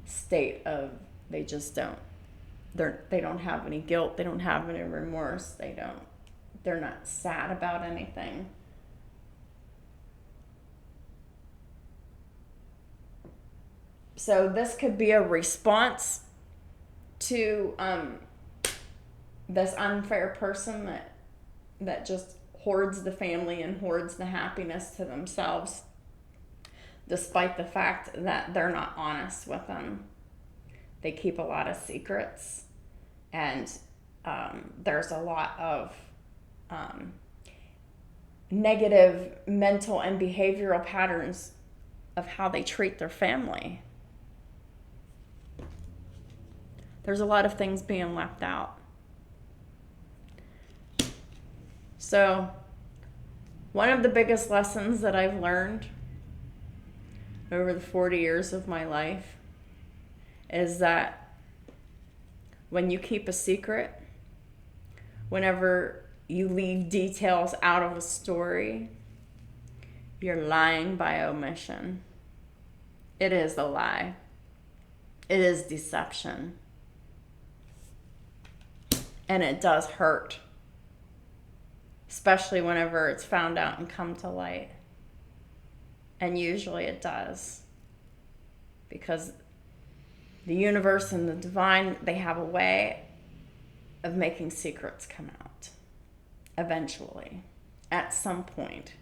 state of they just don't. They don't have any guilt. They don't have any remorse. They're not sad about anything. So this could be a response to this unfair person that just hoards the family and hoards the happiness to themselves, despite the fact that they're not honest with them. They keep a lot of secrets, and there's a lot of negative mental and behavioral patterns of how they treat their family. There's a lot of things being left out. So, one of the biggest lessons that I've learned over the 40 years of my life is that when you keep a secret, whenever you leave details out of a story, you're lying by omission. It is a lie. It is deception. And it does hurt, especially whenever it's found out and come to light. And usually it does, because the universe and the divine, they have a way of making secrets come out eventually, at some point.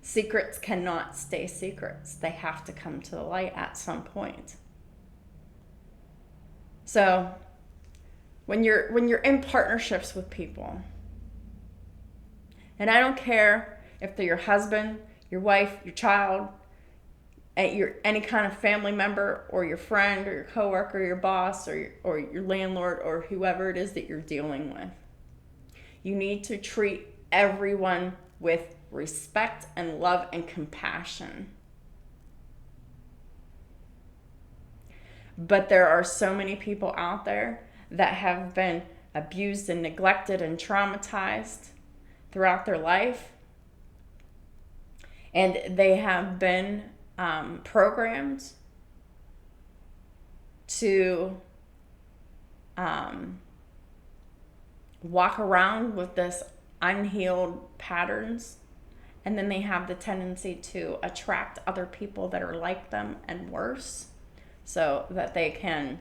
Secrets cannot stay secrets. They have to come to the light at some point. So when you're in partnerships with people, and I don't care if they're your husband, your wife, your child, any kind of family member, or your friend, or your coworker, or your boss, or your landlord, or whoever it is that you're dealing with, you need to treat everyone with respect and love and compassion. But there are so many people out there that have been abused and neglected and traumatized throughout their life. And they have been programmed to walk around with this unhealed patterns. And then they have the tendency to attract other people that are like them and worse, so that they can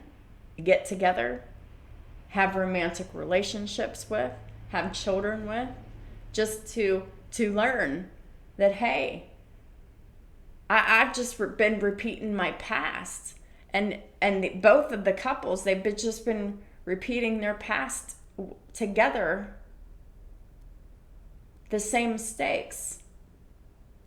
get together, have romantic relationships with, have children with, just to learn that, hey, I've just been repeating my past. And both of the couples, they've just been repeating their past together, the same mistakes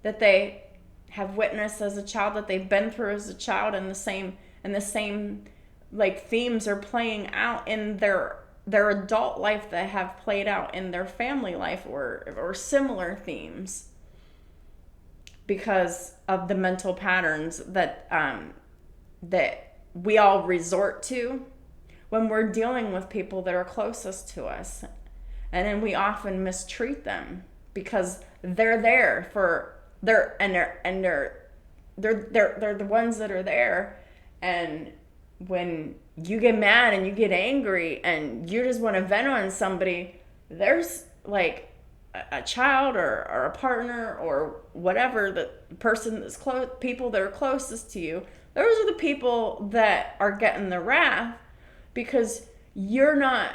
that they have witnessed as a child, that they've been through as a child, and the same like themes are playing out in their adult life that have played out in their family life, or similar themes, because of the mental patterns that we all resort to when we're dealing with people that are closest to us. And then we often mistreat them because they're there they're the ones that are there. And when you get mad and you get angry and you just want to vent on somebody, there's like a child or a partner or whatever, the person that's close, people that are closest to you, those are the people that are getting the wrath, because you're not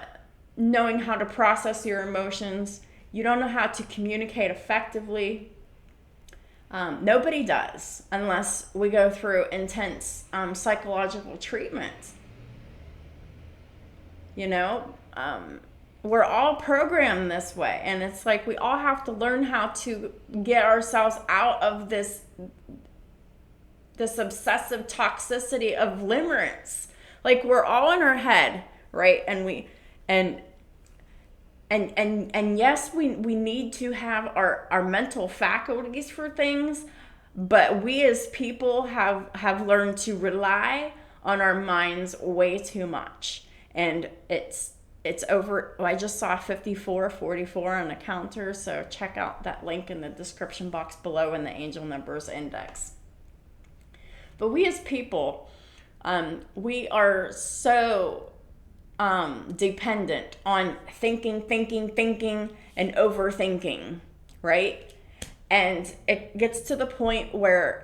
knowing how to process your emotions. You don't know how to communicate effectively. Nobody does, unless we go through intense psychological treatment. You know, we're all programmed this way, and it's like we all have to learn how to get ourselves out of this obsessive toxicity of limerence. Like, we're all in our head, right? And yes, we need to have our mental faculties for things, but we as people have learned to rely on our minds way too much. And it's it's over. Well, I just saw 5444 on the counter, so check out that link in the description box below in the angel numbers index. But we as people, we are so dependent on thinking, and overthinking, right? And it gets to the point where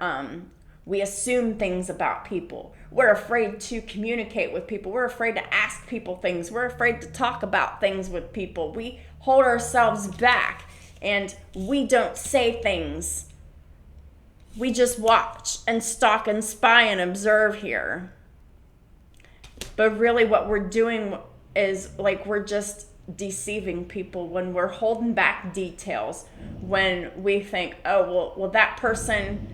we assume things about people. We're afraid to communicate with people. We're afraid to ask people things. We're afraid to talk about things with people. We hold ourselves back and we don't say things. We just watch and stalk and spy and observe here. But really what we're doing is like we're just deceiving people when we're holding back details, when we think, oh, well that person,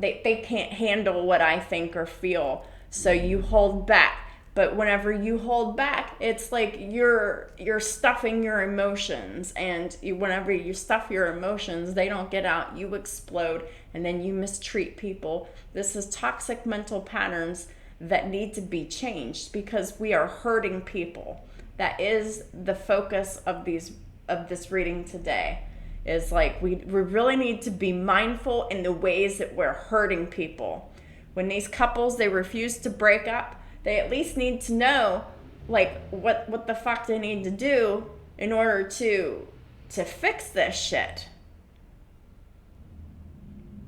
they can't handle what I think or feel, so you hold back. But whenever you hold back, it's like you're stuffing your emotions, and whenever you stuff your emotions, they don't get out, you explode, and then you mistreat people. This is toxic mental patterns that need to be changed because we are hurting people. That is the focus of this reading today. Is like we really need to be mindful in the ways that we're hurting people. When these couples, they refuse to break up, they at least need to know like what the fuck they need to do in order to fix this shit.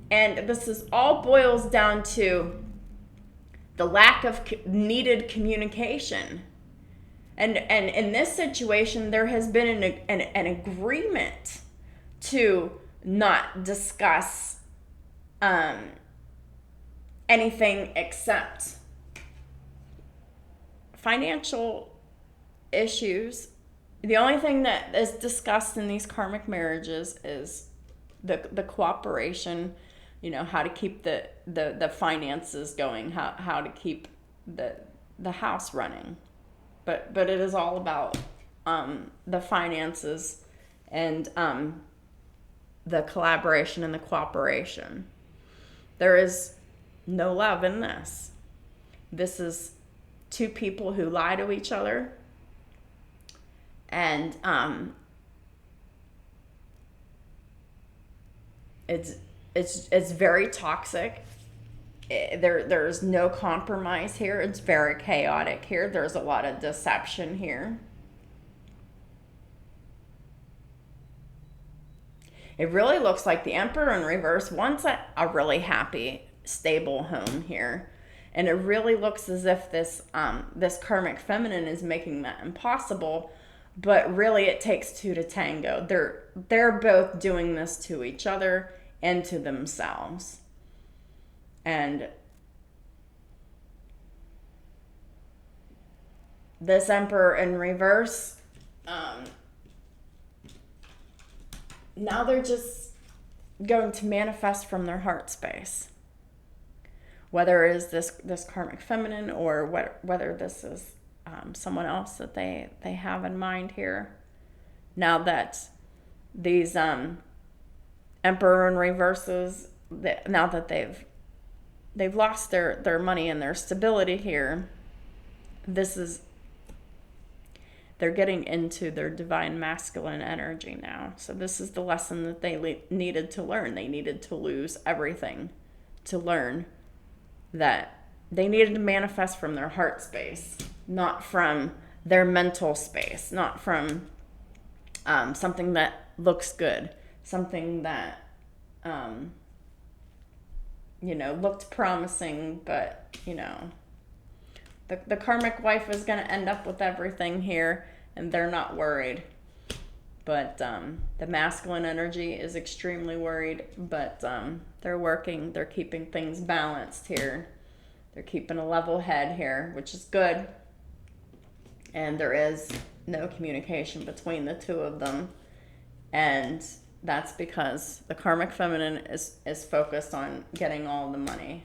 And this is all boils down to the lack of needed communication. And in this situation, there has been an agreement to not discuss anything except financial issues. The only thing that is discussed in these karmic marriages is the cooperation, how to keep the finances going, how to keep the house running. But it is all about the finances and the collaboration and the cooperation. There is no love in this. This is two people who lie to each other, and it's very toxic. There's no compromise here. It's very chaotic here. There's a lot of deception here. It really looks like the Emperor in reverse wants a really happy, stable home here. And it really looks as if this karmic feminine is making that impossible. But really it takes two to tango. They're both doing this to each other and to themselves. And this Emperor in reverse, now they're just going to manifest from their heart space. Whether it is this karmic feminine or whether this is someone else that they have in mind here. Now that these Emperor in reverses, now that they've lost their money and their stability here, they're getting into their divine masculine energy now. So this is the lesson that they needed to learn. They needed to lose everything to learn that they needed to manifest from their heart space, not from their mental space, not from something that looks good, something that looked promising, but the karmic wife is going to end up with everything here, and they're not worried. But the masculine energy is extremely worried, but they're working, they're keeping things balanced here. They're keeping a level head here, which is good. And there is no communication between the two of them. And that's because the karmic feminine is focused on getting all the money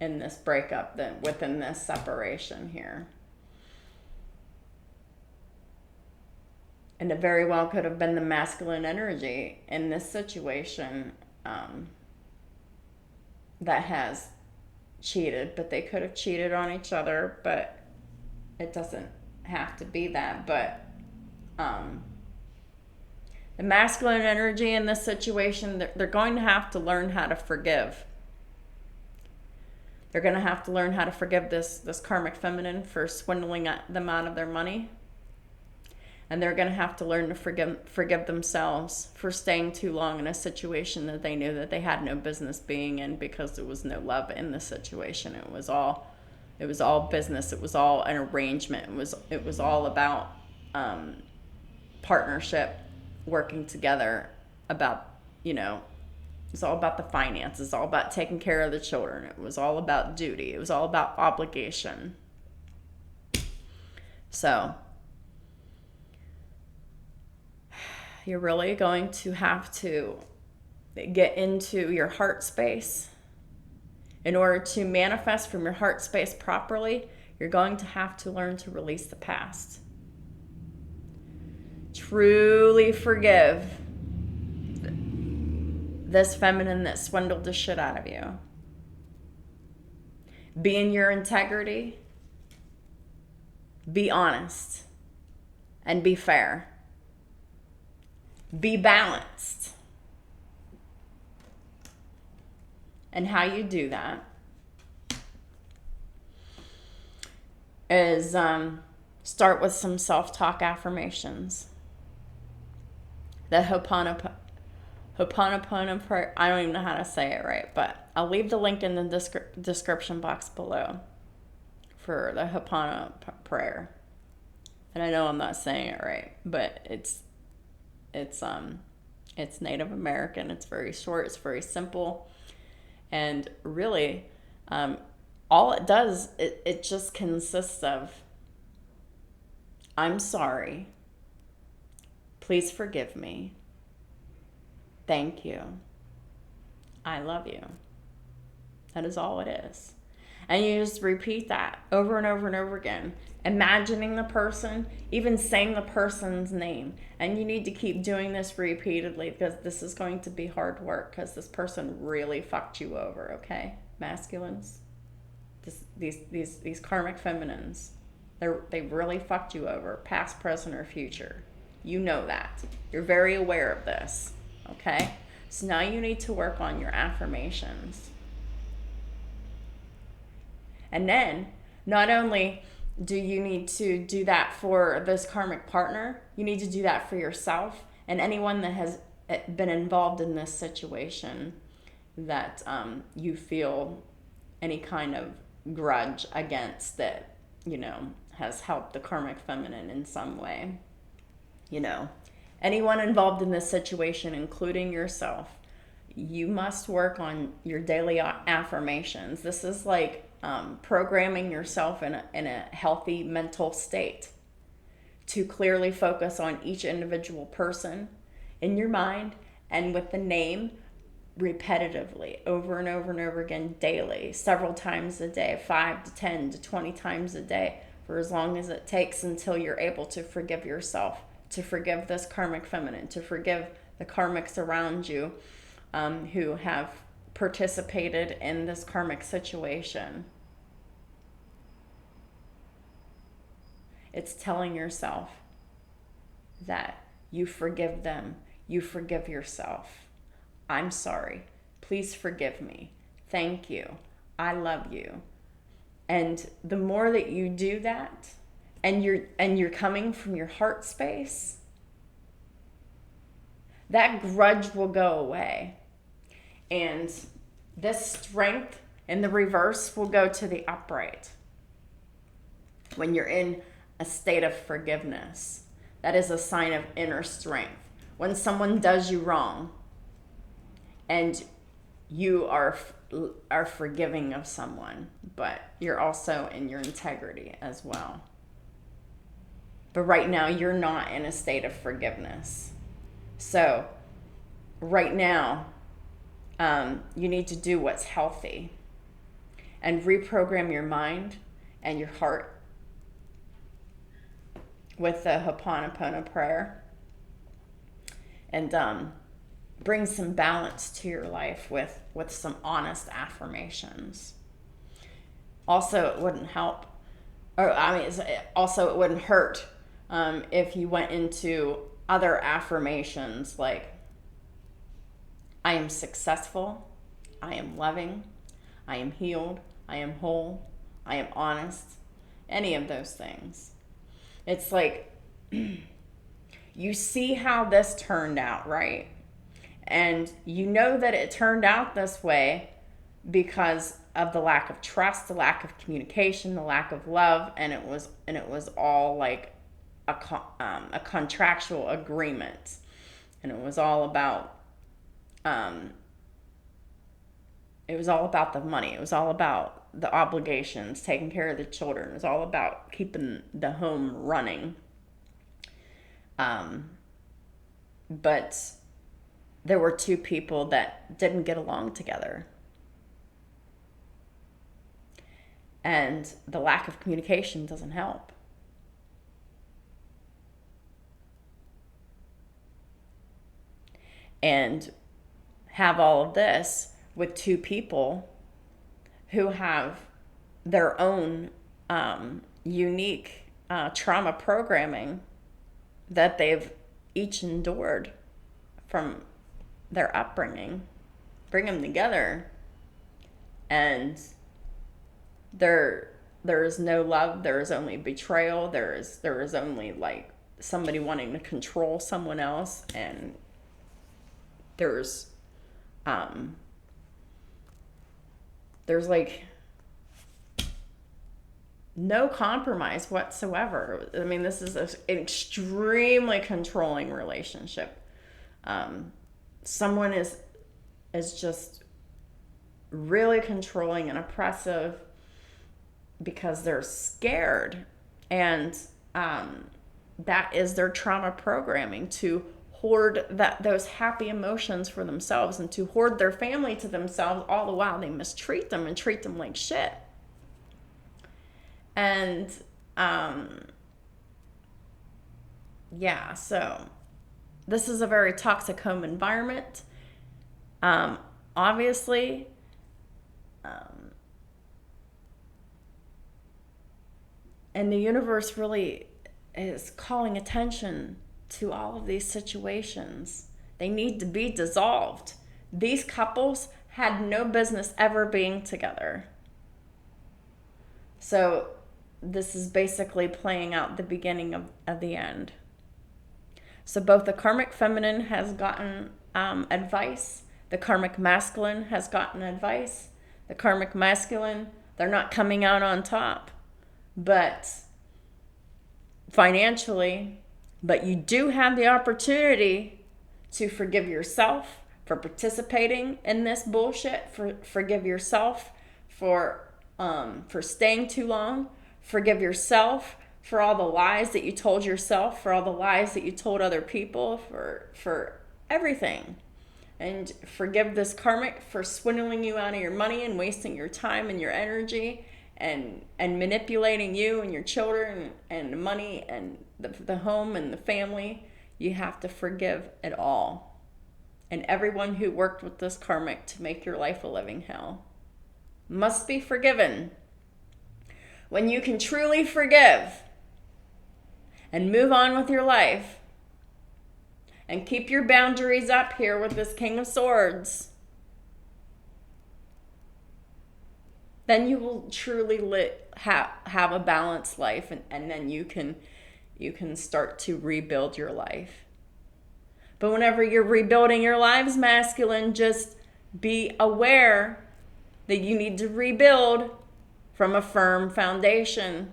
in this breakup, within this separation here. And it very well could have been the masculine energy in this situation that has cheated, but they could have cheated on each other. But It doesn't have to be that, but the masculine energy in this situation, they're going to have to learn how to forgive. They're going to have to learn how to forgive this karmic feminine for swindling them out of their money. And they're going to have to learn to forgive themselves for staying too long in a situation that they knew that they had no business being in, because there was no love in the situation. It was all business. It was all an arrangement. It was all about partnership, working together, about, it's all about the finances. It's all about taking care of the children. It was all about duty. It was all about obligation. So you're really going to have to get into your heart space. In order to manifest from your heart space properly, you're going to have to learn to release the past. Truly forgive this feminine that swindled the shit out of you. Be in your integrity. Be honest. And be fair. Be balanced. And how you do that is start with some self-talk affirmations. The Ho'oponopono prayer, I don't even know how to say it right, but I'll leave the link in the description box below for the Ho'oponopono prayer. And I know I'm not saying it right, but it's Native American. It's very short. It's very simple. And really, all it does, it just consists of, I'm sorry. Please forgive me. Thank you. I love you. That is all it is. And you just repeat that over and over and over again, imagining the person, even saying the person's name. And you need to keep doing this repeatedly, because this is going to be hard work, because this person really fucked you over, okay? Masculines, these karmic feminines, they really fucked you over, past, present, or future. You know that. You're very aware of this, okay? So now you need to work on your affirmations. And then, not only do you need to do that for this karmic partner, you need to do that for yourself and anyone that has been involved in this situation that you feel any kind of grudge against, that, has helped the karmic feminine in some way. Anyone involved in this situation, including yourself, you must work on your daily affirmations. This is like programming yourself in a healthy mental state to clearly focus on each individual person in your mind, and with the name repetitively over and over and over again daily, several times a day, 5 to 10 to 20 times a day, for as long as it takes, until you're able to forgive yourself, to forgive this karmic feminine, to forgive the karmics around you who have participated in this karmic situation. It's telling yourself that you forgive them, you forgive yourself. I'm sorry. Please forgive me. Thank you. I love you. And the more that you do that, and you're coming from your heart space, that grudge will go away. And this strength in the reverse will go to the upright. When you're in a state of forgiveness, that is a sign of inner strength. When someone does you wrong and you are forgiving of someone, but you're also in your integrity as well. But right now, you're not in a state of forgiveness. So right now, you need to do what's healthy and reprogram your mind and your heart with the Ho'oponopono prayer, and bring some balance to your life with some honest affirmations. Also, it wouldn't help Or, I mean, also it wouldn't hurt if you went into other affirmations like, I am successful, I am loving, I am healed, I am whole, I am honest, any of those things. It's like, you see how this turned out, right? And you know that it turned out this way because of the lack of trust, the lack of communication, the lack of love, and it was all like a contractual agreement, and it was all about the money. It was all about the obligations, taking care of the children. It was all about keeping the home running. But there were two people that didn't get along together. And the lack of communication doesn't help. And have all of this with two people who have their own unique trauma programming that they've each endured from their upbringing. Bring them together, and there is no love. There is only betrayal. There is only like somebody wanting to control someone else, and there's like no compromise whatsoever. I mean, this is an extremely controlling relationship. Someone is just really controlling and oppressive because they're scared, and that is their trauma programming, to hoard those happy emotions for themselves and to hoard their family to themselves, all the while they mistreat them and treat them like shit. And yeah, so this is a very toxic home environment. Obviously, and the universe really is calling attention to all of these situations. They need to be dissolved. These couples had no business ever being together. So this is basically playing out the beginning of the end. So both the karmic feminine has gotten advice. The karmic masculine has gotten advice. The karmic masculine, they're not coming out on top, but financially, but you do have the opportunity to forgive yourself for participating in this bullshit, forgive yourself for staying too long, forgive yourself for all the lies that you told yourself, for all the lies that you told other people, for everything. And forgive this karmic for swindling you out of your money and wasting your time and your energy and manipulating you and your children and the money and the home and the family. You have to forgive it all. And everyone who worked with this karmic to make your life a living hell must be forgiven. When you can truly forgive and move on with your life and keep your boundaries up here with this King of Swords, then you will truly have a balanced life, and then you can start to rebuild your life. But whenever you're rebuilding your lives, masculine, just be aware that you need to rebuild from a firm foundation.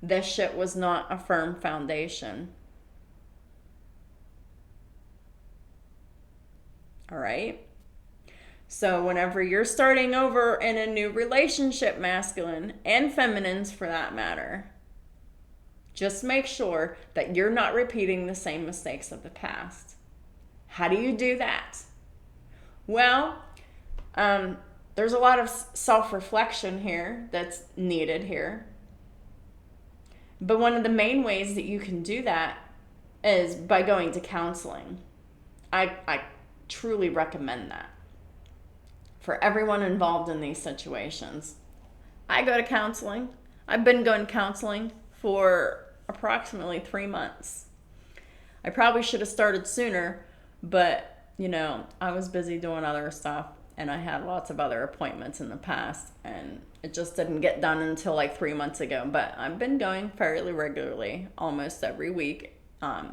This shit was not a firm foundation. All right? So whenever you're starting over in a new relationship, masculine and feminines for that matter, just make sure that you're not repeating the same mistakes of the past. How do you do that? Well, there's a lot of self-reflection here that's needed here. But one of the main ways that you can do that is by going to counseling. I truly recommend that for everyone involved in these situations. I go to counseling. I've been going to counseling for approximately 3 months. I probably should have started sooner, but, you know, I was busy doing other stuff, and I had lots of other appointments in the past, and it just didn't get done until like 3 months ago. But I've been going fairly regularly, almost every week.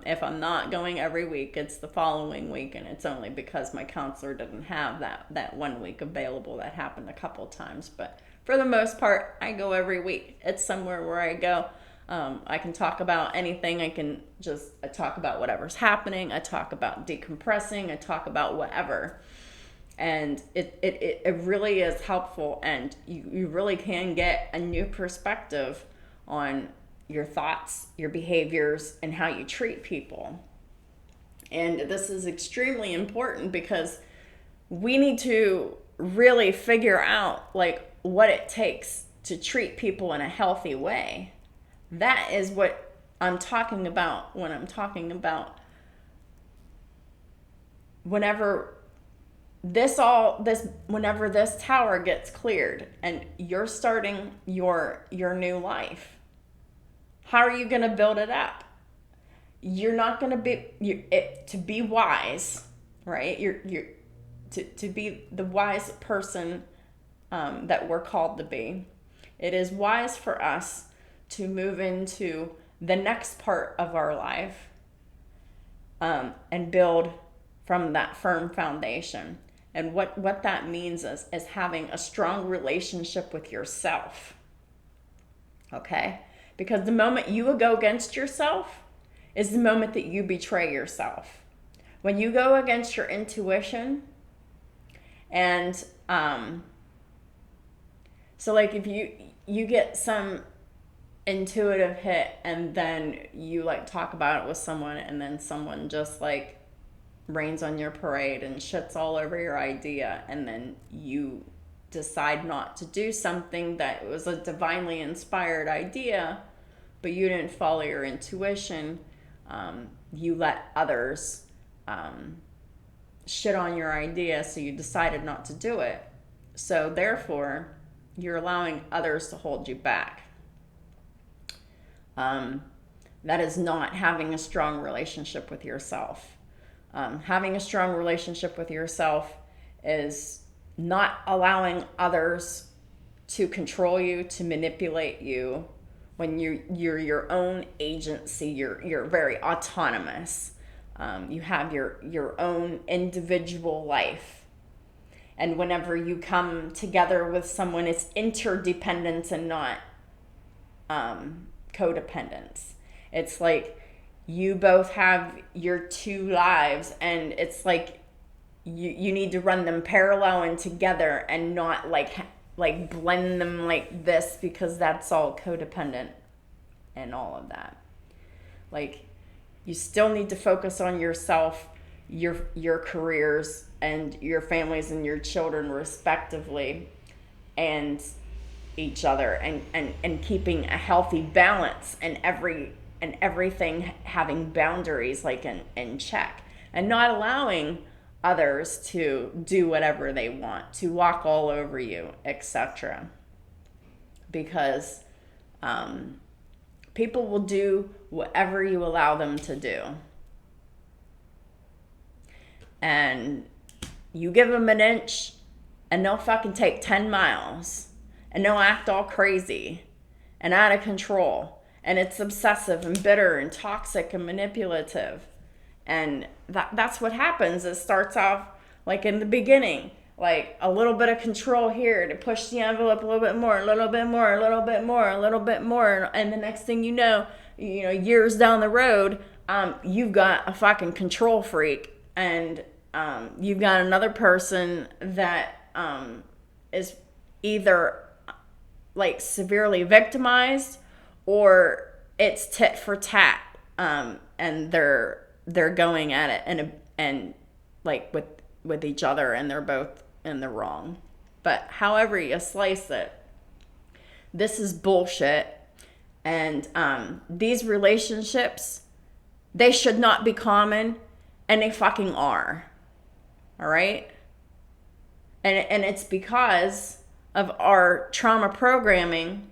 If I'm not going every week, it's the following week, and it's only because my counselor didn't have that 1 week available. That happened a couple times, but for the most part, I go every week. It's somewhere where I go. I can talk about anything. I talk about whatever's happening. I talk about decompressing. I talk about whatever. And it really is helpful, and you really can get a new perspective on your thoughts, your behaviors, and how you treat people. And this is extremely important because we need to really figure out like what it takes to treat people in a healthy way. That is what I'm talking about when I'm talking about whenever this tower gets cleared and you're starting your new life. How are you going to build it up? You're not going to be to be wise, right? To be the wise person that we're called to be. It is wise for us to move into the next part of our life and build from that firm foundation. And what that means is having a strong relationship with yourself. Okay? Because the moment you go against yourself is the moment that you betray yourself. When you go against your intuition, and so like if you get some intuitive hit and then you like talk about it with someone, and then someone just like rains on your parade and shits all over your idea, and then you decide not to do something that was a divinely inspired idea, but you didn't follow your intuition, you let others shit on your idea, so you decided not to do it. So therefore, you're allowing others to hold you back. That is not having a strong relationship with yourself. Having a strong relationship with yourself is not allowing others to control you, to manipulate you. When you're your own agency, you're very autonomous. You have your own individual life. And whenever you come together with someone, it's interdependence and not codependence. It's like you both have your two lives, and it's like you need to run them parallel and together, and not like blend them like this, because that's all codependent and all of that. Like, you still need to focus on yourself, your careers, and your families and your children respectively, and each other, and keeping a healthy balance, and everything having boundaries like in check, and not allowing others to do whatever they want, to walk all over you, etc. Because people will do whatever you allow them to do. And you give them an inch, and they'll fucking take 10 miles. And they'll act all crazy and out of control. And it's obsessive and bitter and toxic and manipulative. And that's what happens. It starts off like in the beginning, like a little bit of control here to push the envelope a little bit more, a little bit more, a little bit more, a little bit more. And the next thing you know, years down the road, you've got a fucking control freak, and you've got another person that is either like severely victimized, or it's tit for tat, and they're going at it and like with each other, and they're both in the wrong. But however you slice it, this is bullshit. And these relationships, they should not be common, and they fucking are. All right? And it's because of our trauma programming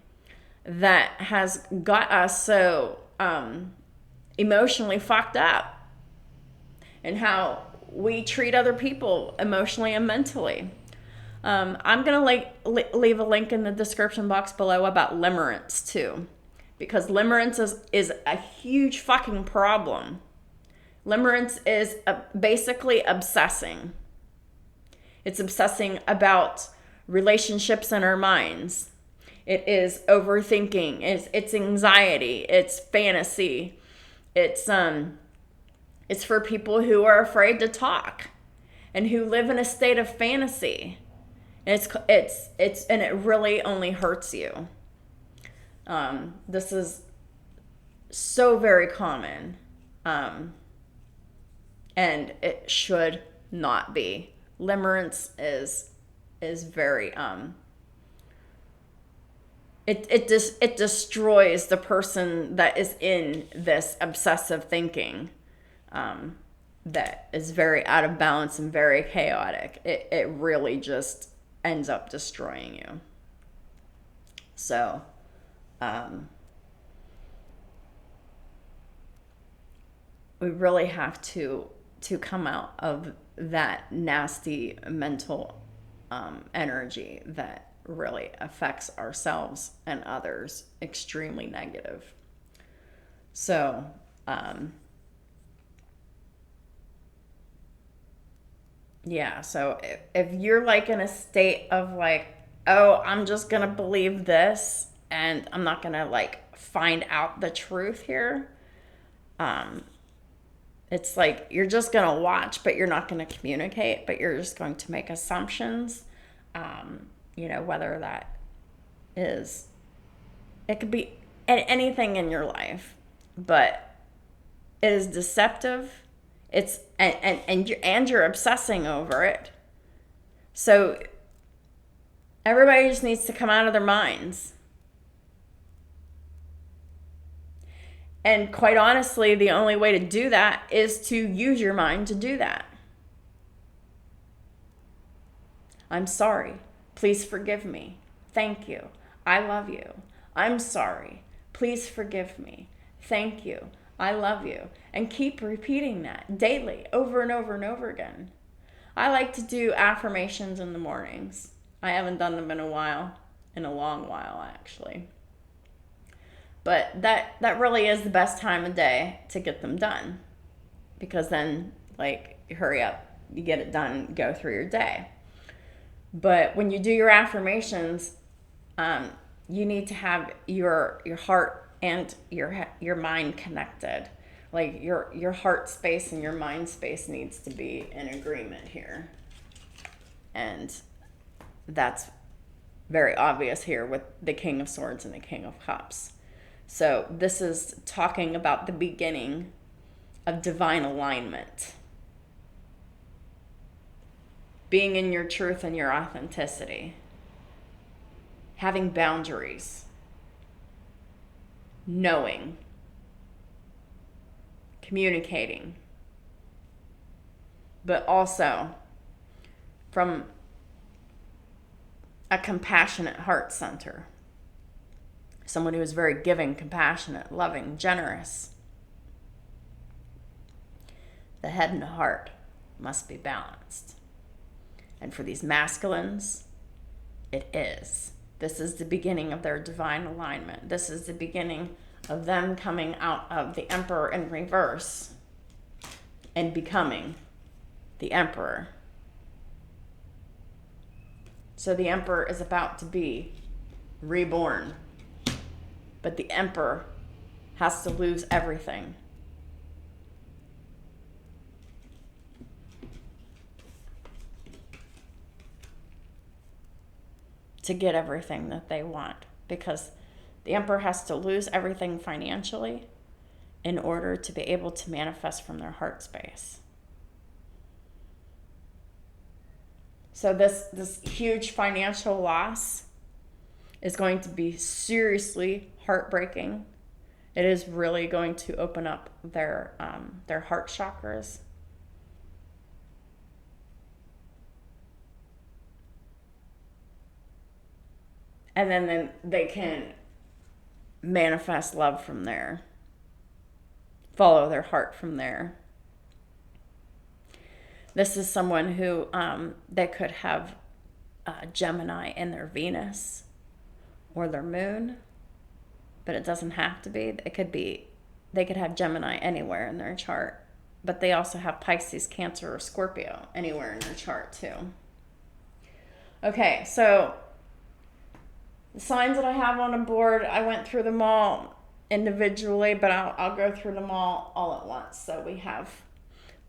that has got us so emotionally fucked up, and how we treat other people emotionally and mentally. I'm going to leave a link in the description box below about limerence too, because limerence is a huge fucking problem. Limerence is basically obsessing. It's obsessing about relationships in our minds. It is overthinking. It's anxiety. It's fantasy. It's for people who are afraid to talk and who live in a state of fantasy. And and it really only hurts you. This is so very common, and it should not be. Limerence is very it destroys the person that is in this obsessive thinking, that is very out of balance and very chaotic. It really just ends up destroying you. So we really have to come out of that nasty mental energy that really affects ourselves and others extremely negative. So yeah, so if you're like in a state of like, oh, I'm just gonna believe this and I'm not gonna like find out the truth here, it's like you're just gonna watch, but you're not gonna communicate, but you're just going to make assumptions. Whether that is, it could be anything in your life, but it is deceptive. It's and you're obsessing over it. So everybody just needs to come out of their minds. And quite honestly, the only way to do that is to use your mind to do that. I'm sorry. Please forgive me. Thank you. I love you. I'm sorry. Please forgive me. Thank you. I love you. And keep repeating that daily, over and over and over again. I like to do affirmations in the mornings. I haven't done them in a long while actually. But that really is the best time of day to get them done. Because then, like, you hurry up, you get it done, go through your day. But when you do your affirmations, you need to have your heart and your mind connected. Like your heart space and your mind space needs to be in agreement here. And that's very obvious here with the King of Swords and the King of Cups. So this is talking about the beginning of divine alignment. Being in your truth and your authenticity. Having boundaries. Knowing. Communicating. But also from a compassionate heart center. Someone who is very giving, compassionate, loving, generous. The head and the heart must be balanced. And for these masculines, it is. This is the beginning of their divine alignment. This is the beginning of them coming out of the Emperor in reverse and becoming the Emperor. So the Emperor is about to be reborn. But the Emperor has to lose everything. To get everything that they want. Because the Emperor has to lose everything financially in order to be able to manifest from their heart space. So this huge financial loss is going to be seriously heartbreaking. It is really going to open up their heart chakras. And then they can manifest love from there. Follow their heart from there. This is someone who they could have Gemini in their Venus or their moon, but it doesn't have to be. It could be, they could have Gemini anywhere in their chart, but they also have Pisces, Cancer, or Scorpio anywhere in their chart too. Okay, so the signs that I have on a board, I went through them all individually, but I'll go through them all at once. So we have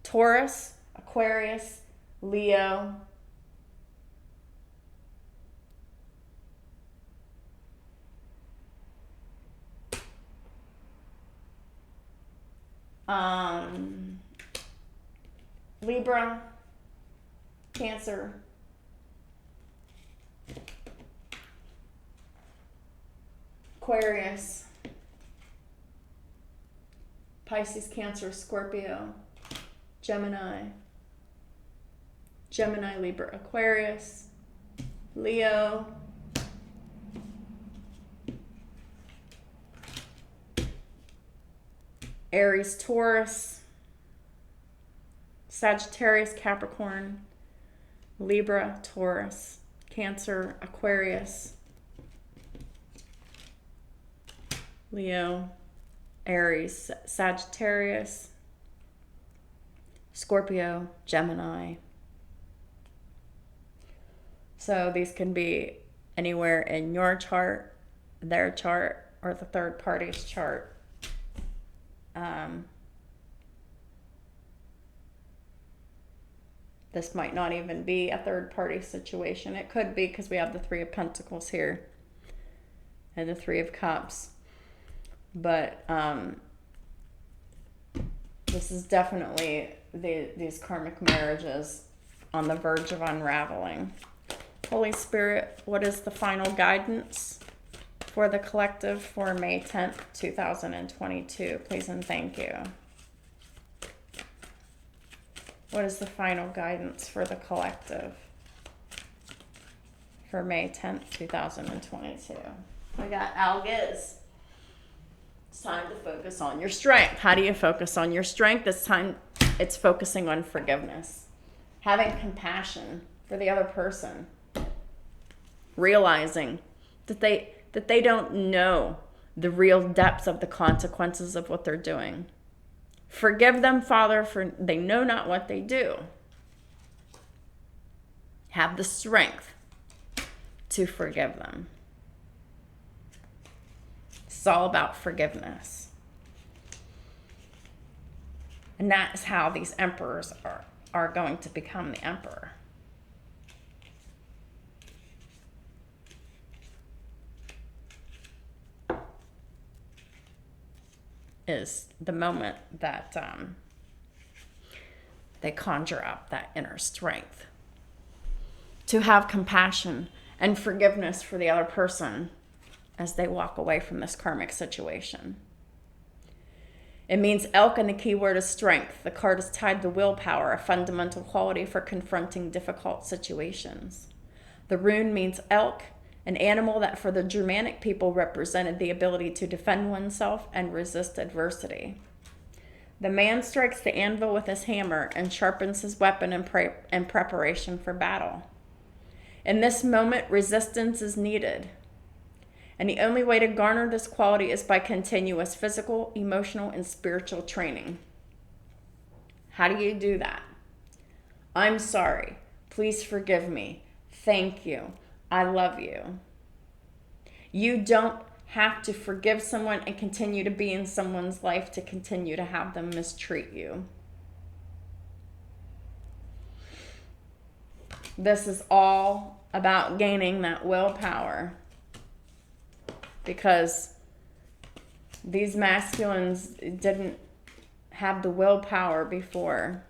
Taurus, Aquarius, Leo, Libra, Cancer, Aquarius, Pisces, Cancer, Scorpio, Gemini, Libra, Aquarius, Leo, Aries, Taurus, Sagittarius, Capricorn, Libra, Taurus, Cancer, Aquarius, Leo, Aries, Sagittarius, Scorpio, Gemini. So these can be anywhere in your chart, their chart, or the third party's chart. This might not even be a third party situation. It could be, because we have the Three of Pentacles here and the Three of Cups. But this is definitely these karmic marriages on the verge of unraveling. Holy Spirit, what is the final guidance for the collective for May 10th, 2022? Please and thank you. What is the final guidance for the collective for May 10th, 2022? We got Algiz. It's time to focus on your strength. How do you focus on your strength? This time it's focusing on forgiveness. Having compassion for the other person. Realizing that they don't know the real depths of the consequences of what they're doing. Forgive them, Father, for they know not what they do. Have the strength to forgive them. It's all about forgiveness. And that is how these emperors are going to become the emperor. Is the moment that they conjure up that inner strength to have compassion and forgiveness for the other person as they walk away from this karmic situation. It means elk, and the key word is strength. The card is tied to willpower, a fundamental quality for confronting difficult situations. The rune means elk, an animal that for the Germanic people represented the ability to defend oneself and resist adversity. The man strikes the anvil with his hammer and sharpens his weapon in preparation for battle. In this moment, resistance is needed. And the only way to garner this quality is by continuous physical, emotional, and spiritual training. How do you do that? I'm sorry. Please forgive me. Thank you. I love you. You don't have to forgive someone and continue to be in someone's life to continue to have them mistreat you. This is all about gaining that willpower, because these masculines didn't have the willpower before.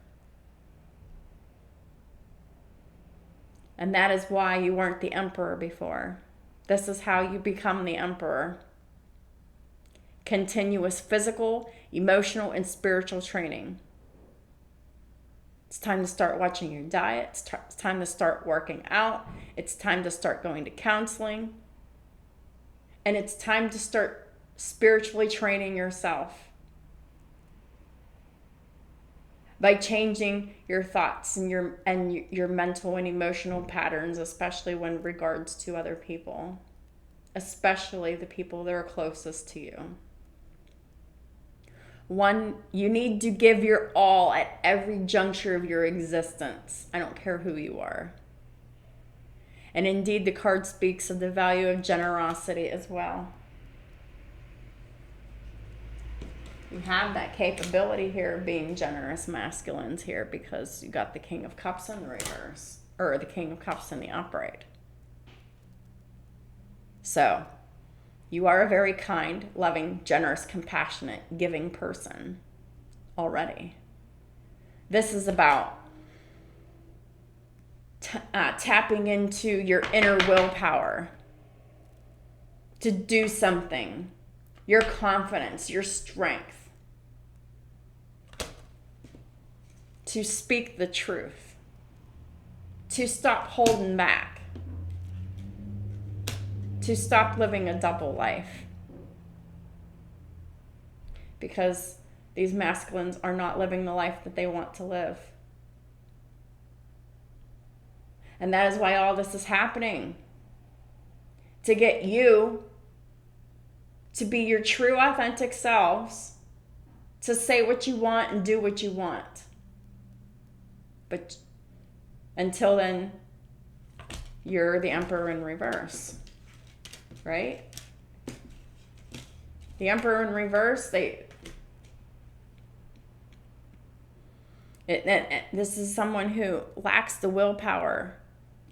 And that is why you weren't the emperor before. This is how you become the emperor. Continuous physical, emotional, and spiritual training. It's time to start watching your diet. It's time to start working out. It's time to start going to counseling. And it's time to start spiritually training yourself by changing your thoughts and your mental and emotional patterns, especially when regards to other people, especially the people that are closest to you. One, you need to give your all at every juncture of your existence. I don't care who you are. And indeed, the card speaks of the value of generosity as well. You have that capability here of being generous masculines here, because you got the King of Cups in the reverse, or the King of Cups in the upright. So, you are a very kind, loving, generous, compassionate, giving person already. This is about tapping into your inner willpower to do something, your confidence, your strength, to speak the truth, to stop holding back, to stop living a double life. Because these masculines are not living the life that they want to live. And that is why all this is happening. To get you to be your true, authentic selves, to say what you want and do what you want. But until then, you're the Emperor in reverse, right? The Emperor in reverse, this is someone who lacks the willpower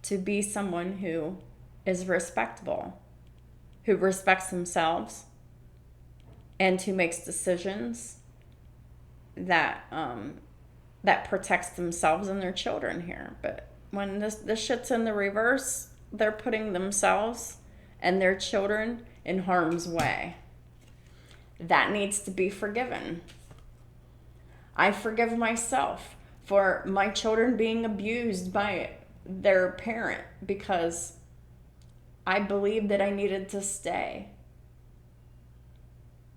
to be someone who is respectable, who respects themselves, and who makes decisions that protects themselves and their children here. But when this shit's in the reverse, they're putting themselves and their children in harm's way. That needs to be forgiven. I forgive myself for my children being abused by their parent because I believed that I needed to stay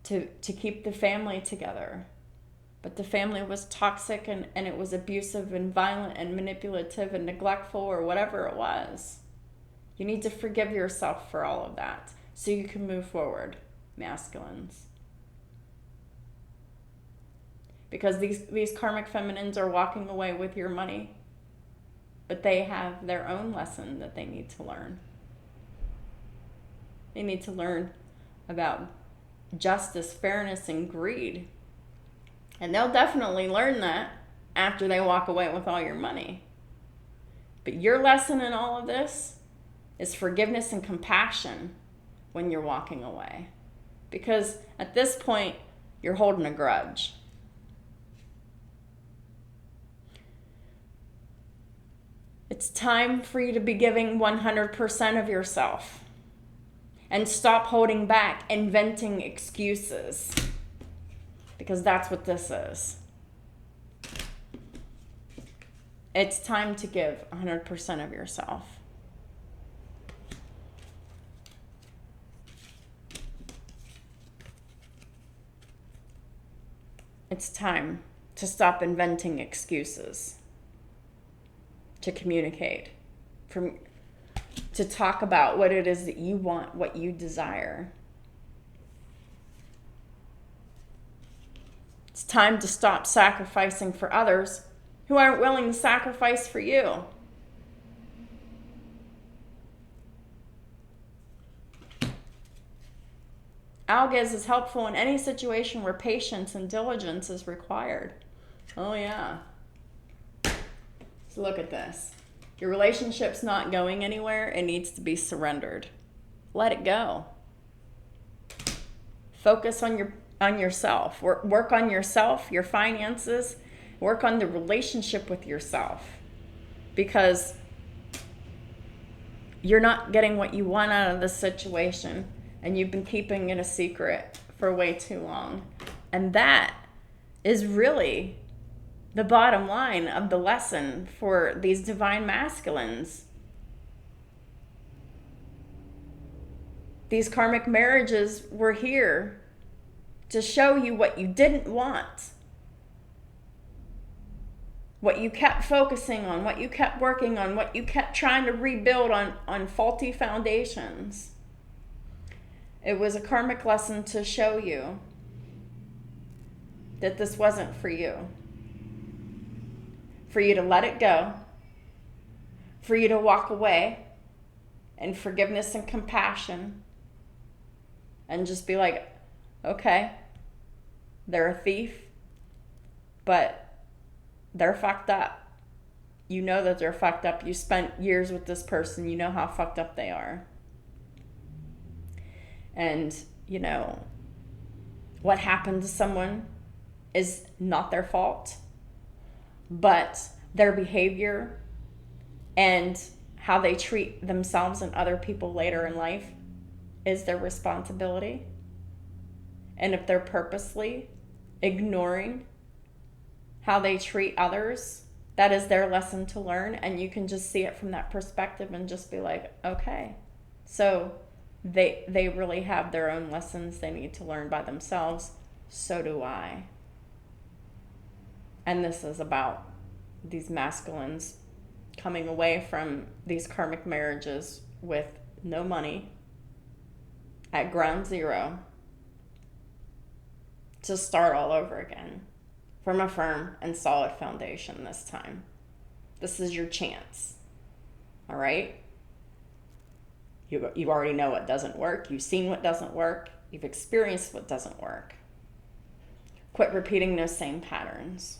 to keep the family together. But the family was toxic and it was abusive and violent and manipulative and neglectful or whatever it was. You need to forgive yourself for all of that so you can move forward, masculines. Because these karmic feminines are walking away with your money, but they have their own lesson that they need to learn. They need to learn about justice, fairness, and greed. And they'll definitely learn that after they walk away with all your money. But your lesson in all of this is forgiveness and compassion when you're walking away. Because at this point, you're holding a grudge. It's time for you to be giving 100% of yourself. And stop holding back, inventing excuses. Because that's what this is. It's time to give 100% of yourself. It's time to stop inventing excuses. To communicate. To talk about what it is that you want, what you desire. It's time to stop sacrificing for others who aren't willing to sacrifice for you. Algiz is helpful in any situation where patience and diligence is required. Oh yeah. So look at this. Your relationship's not going anywhere. It needs to be surrendered. Let it go. Focus on yourself. Work on yourself, your finances. Work on the relationship with yourself. Because you're not getting what you want out of this situation. And you've been keeping it a secret for way too long. And that is really the bottom line of the lesson for these divine masculines. These karmic marriages were here to show you what you didn't want, what you kept focusing on, what you kept working on, what you kept trying to rebuild on faulty foundations. It was a karmic lesson to show you that this wasn't for you. For you to let it go, for you to walk away in forgiveness and compassion, and just be like, okay, they're a thief, but they're fucked up. You know that they're fucked up. You spent years with this person. You know how fucked up they are. And, you know, what happened to someone is not their fault, but their behavior and how they treat themselves and other people later in life is their responsibility. And if they're purposely ignoring how they treat others, that is their lesson to learn. And you can just see it from that perspective and just be like, okay, so they really have their own lessons they need to learn by themselves. So do I. And this is about these masculines coming away from these karmic marriages with no money, at ground zero, to start all over again from a firm and solid foundation this time. This is your chance. All right? You already know what doesn't work. You've seen what doesn't work. You've experienced what doesn't work. Quit repeating those same patterns.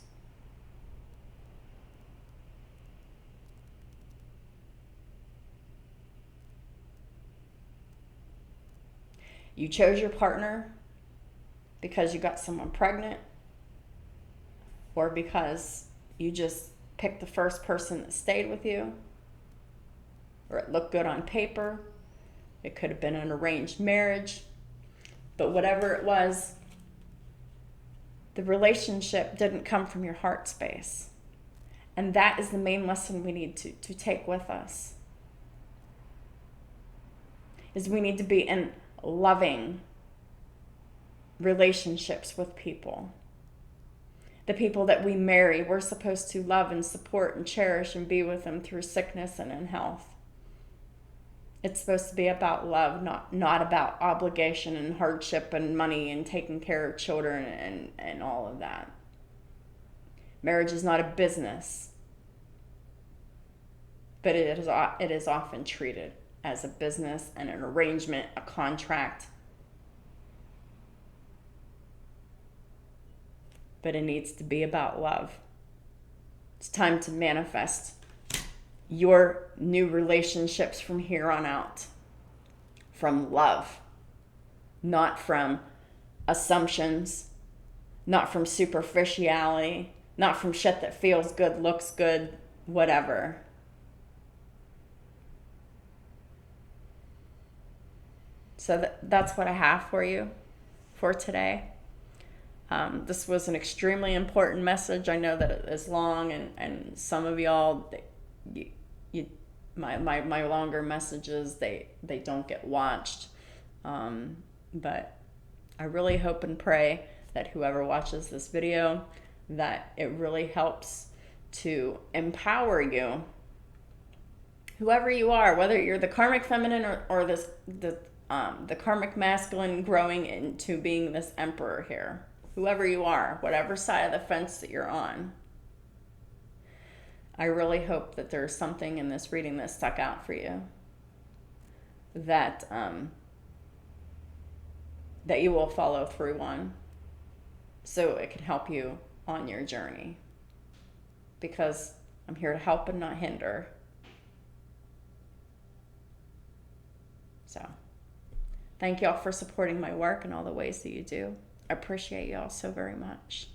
You chose your partner because you got someone pregnant, or because you just picked the first person that stayed with you, or it looked good on paper. It could have been an arranged marriage, but whatever it was, the relationship didn't come from your heart space. And that is the main lesson we need to take with us, is we need to be in loving relationships with people. The people that we marry, we're supposed to love and support and cherish and be with them through sickness and in health. It's supposed to be about love, not about obligation and hardship and money and taking care of children and all of that. Marriage is not a business, but it is often treated as a business and an arrangement, a contract. But it needs to be about love. It's time to manifest your new relationships from here on out, from love, not from assumptions, not from superficiality, not from shit that feels good, looks good, whatever. So that's what I have for you for today. This was an extremely important message. I know that it is long, and some of y'all, my longer messages, they don't get watched. But I really hope and pray that whoever watches this video, that it really helps to empower you, whoever you are, whether you're the karmic feminine or the karmic masculine growing into being this emperor here. Whoever you are, whatever side of the fence that you're on. I really hope that there's something in this reading that stuck out for you. That you will follow through on, so it can help you on your journey. Because I'm here to help and not hinder. So, thank y'all for supporting my work in all the ways that you do. I appreciate y'all so very much.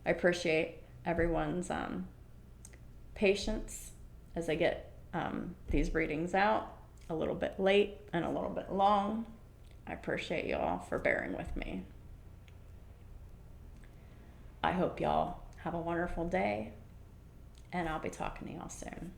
I appreciate everyone's patience as I get these readings out a little bit late and a little bit long. I appreciate y'all for bearing with me. I hope y'all have a wonderful day, and I'll be talking to y'all soon.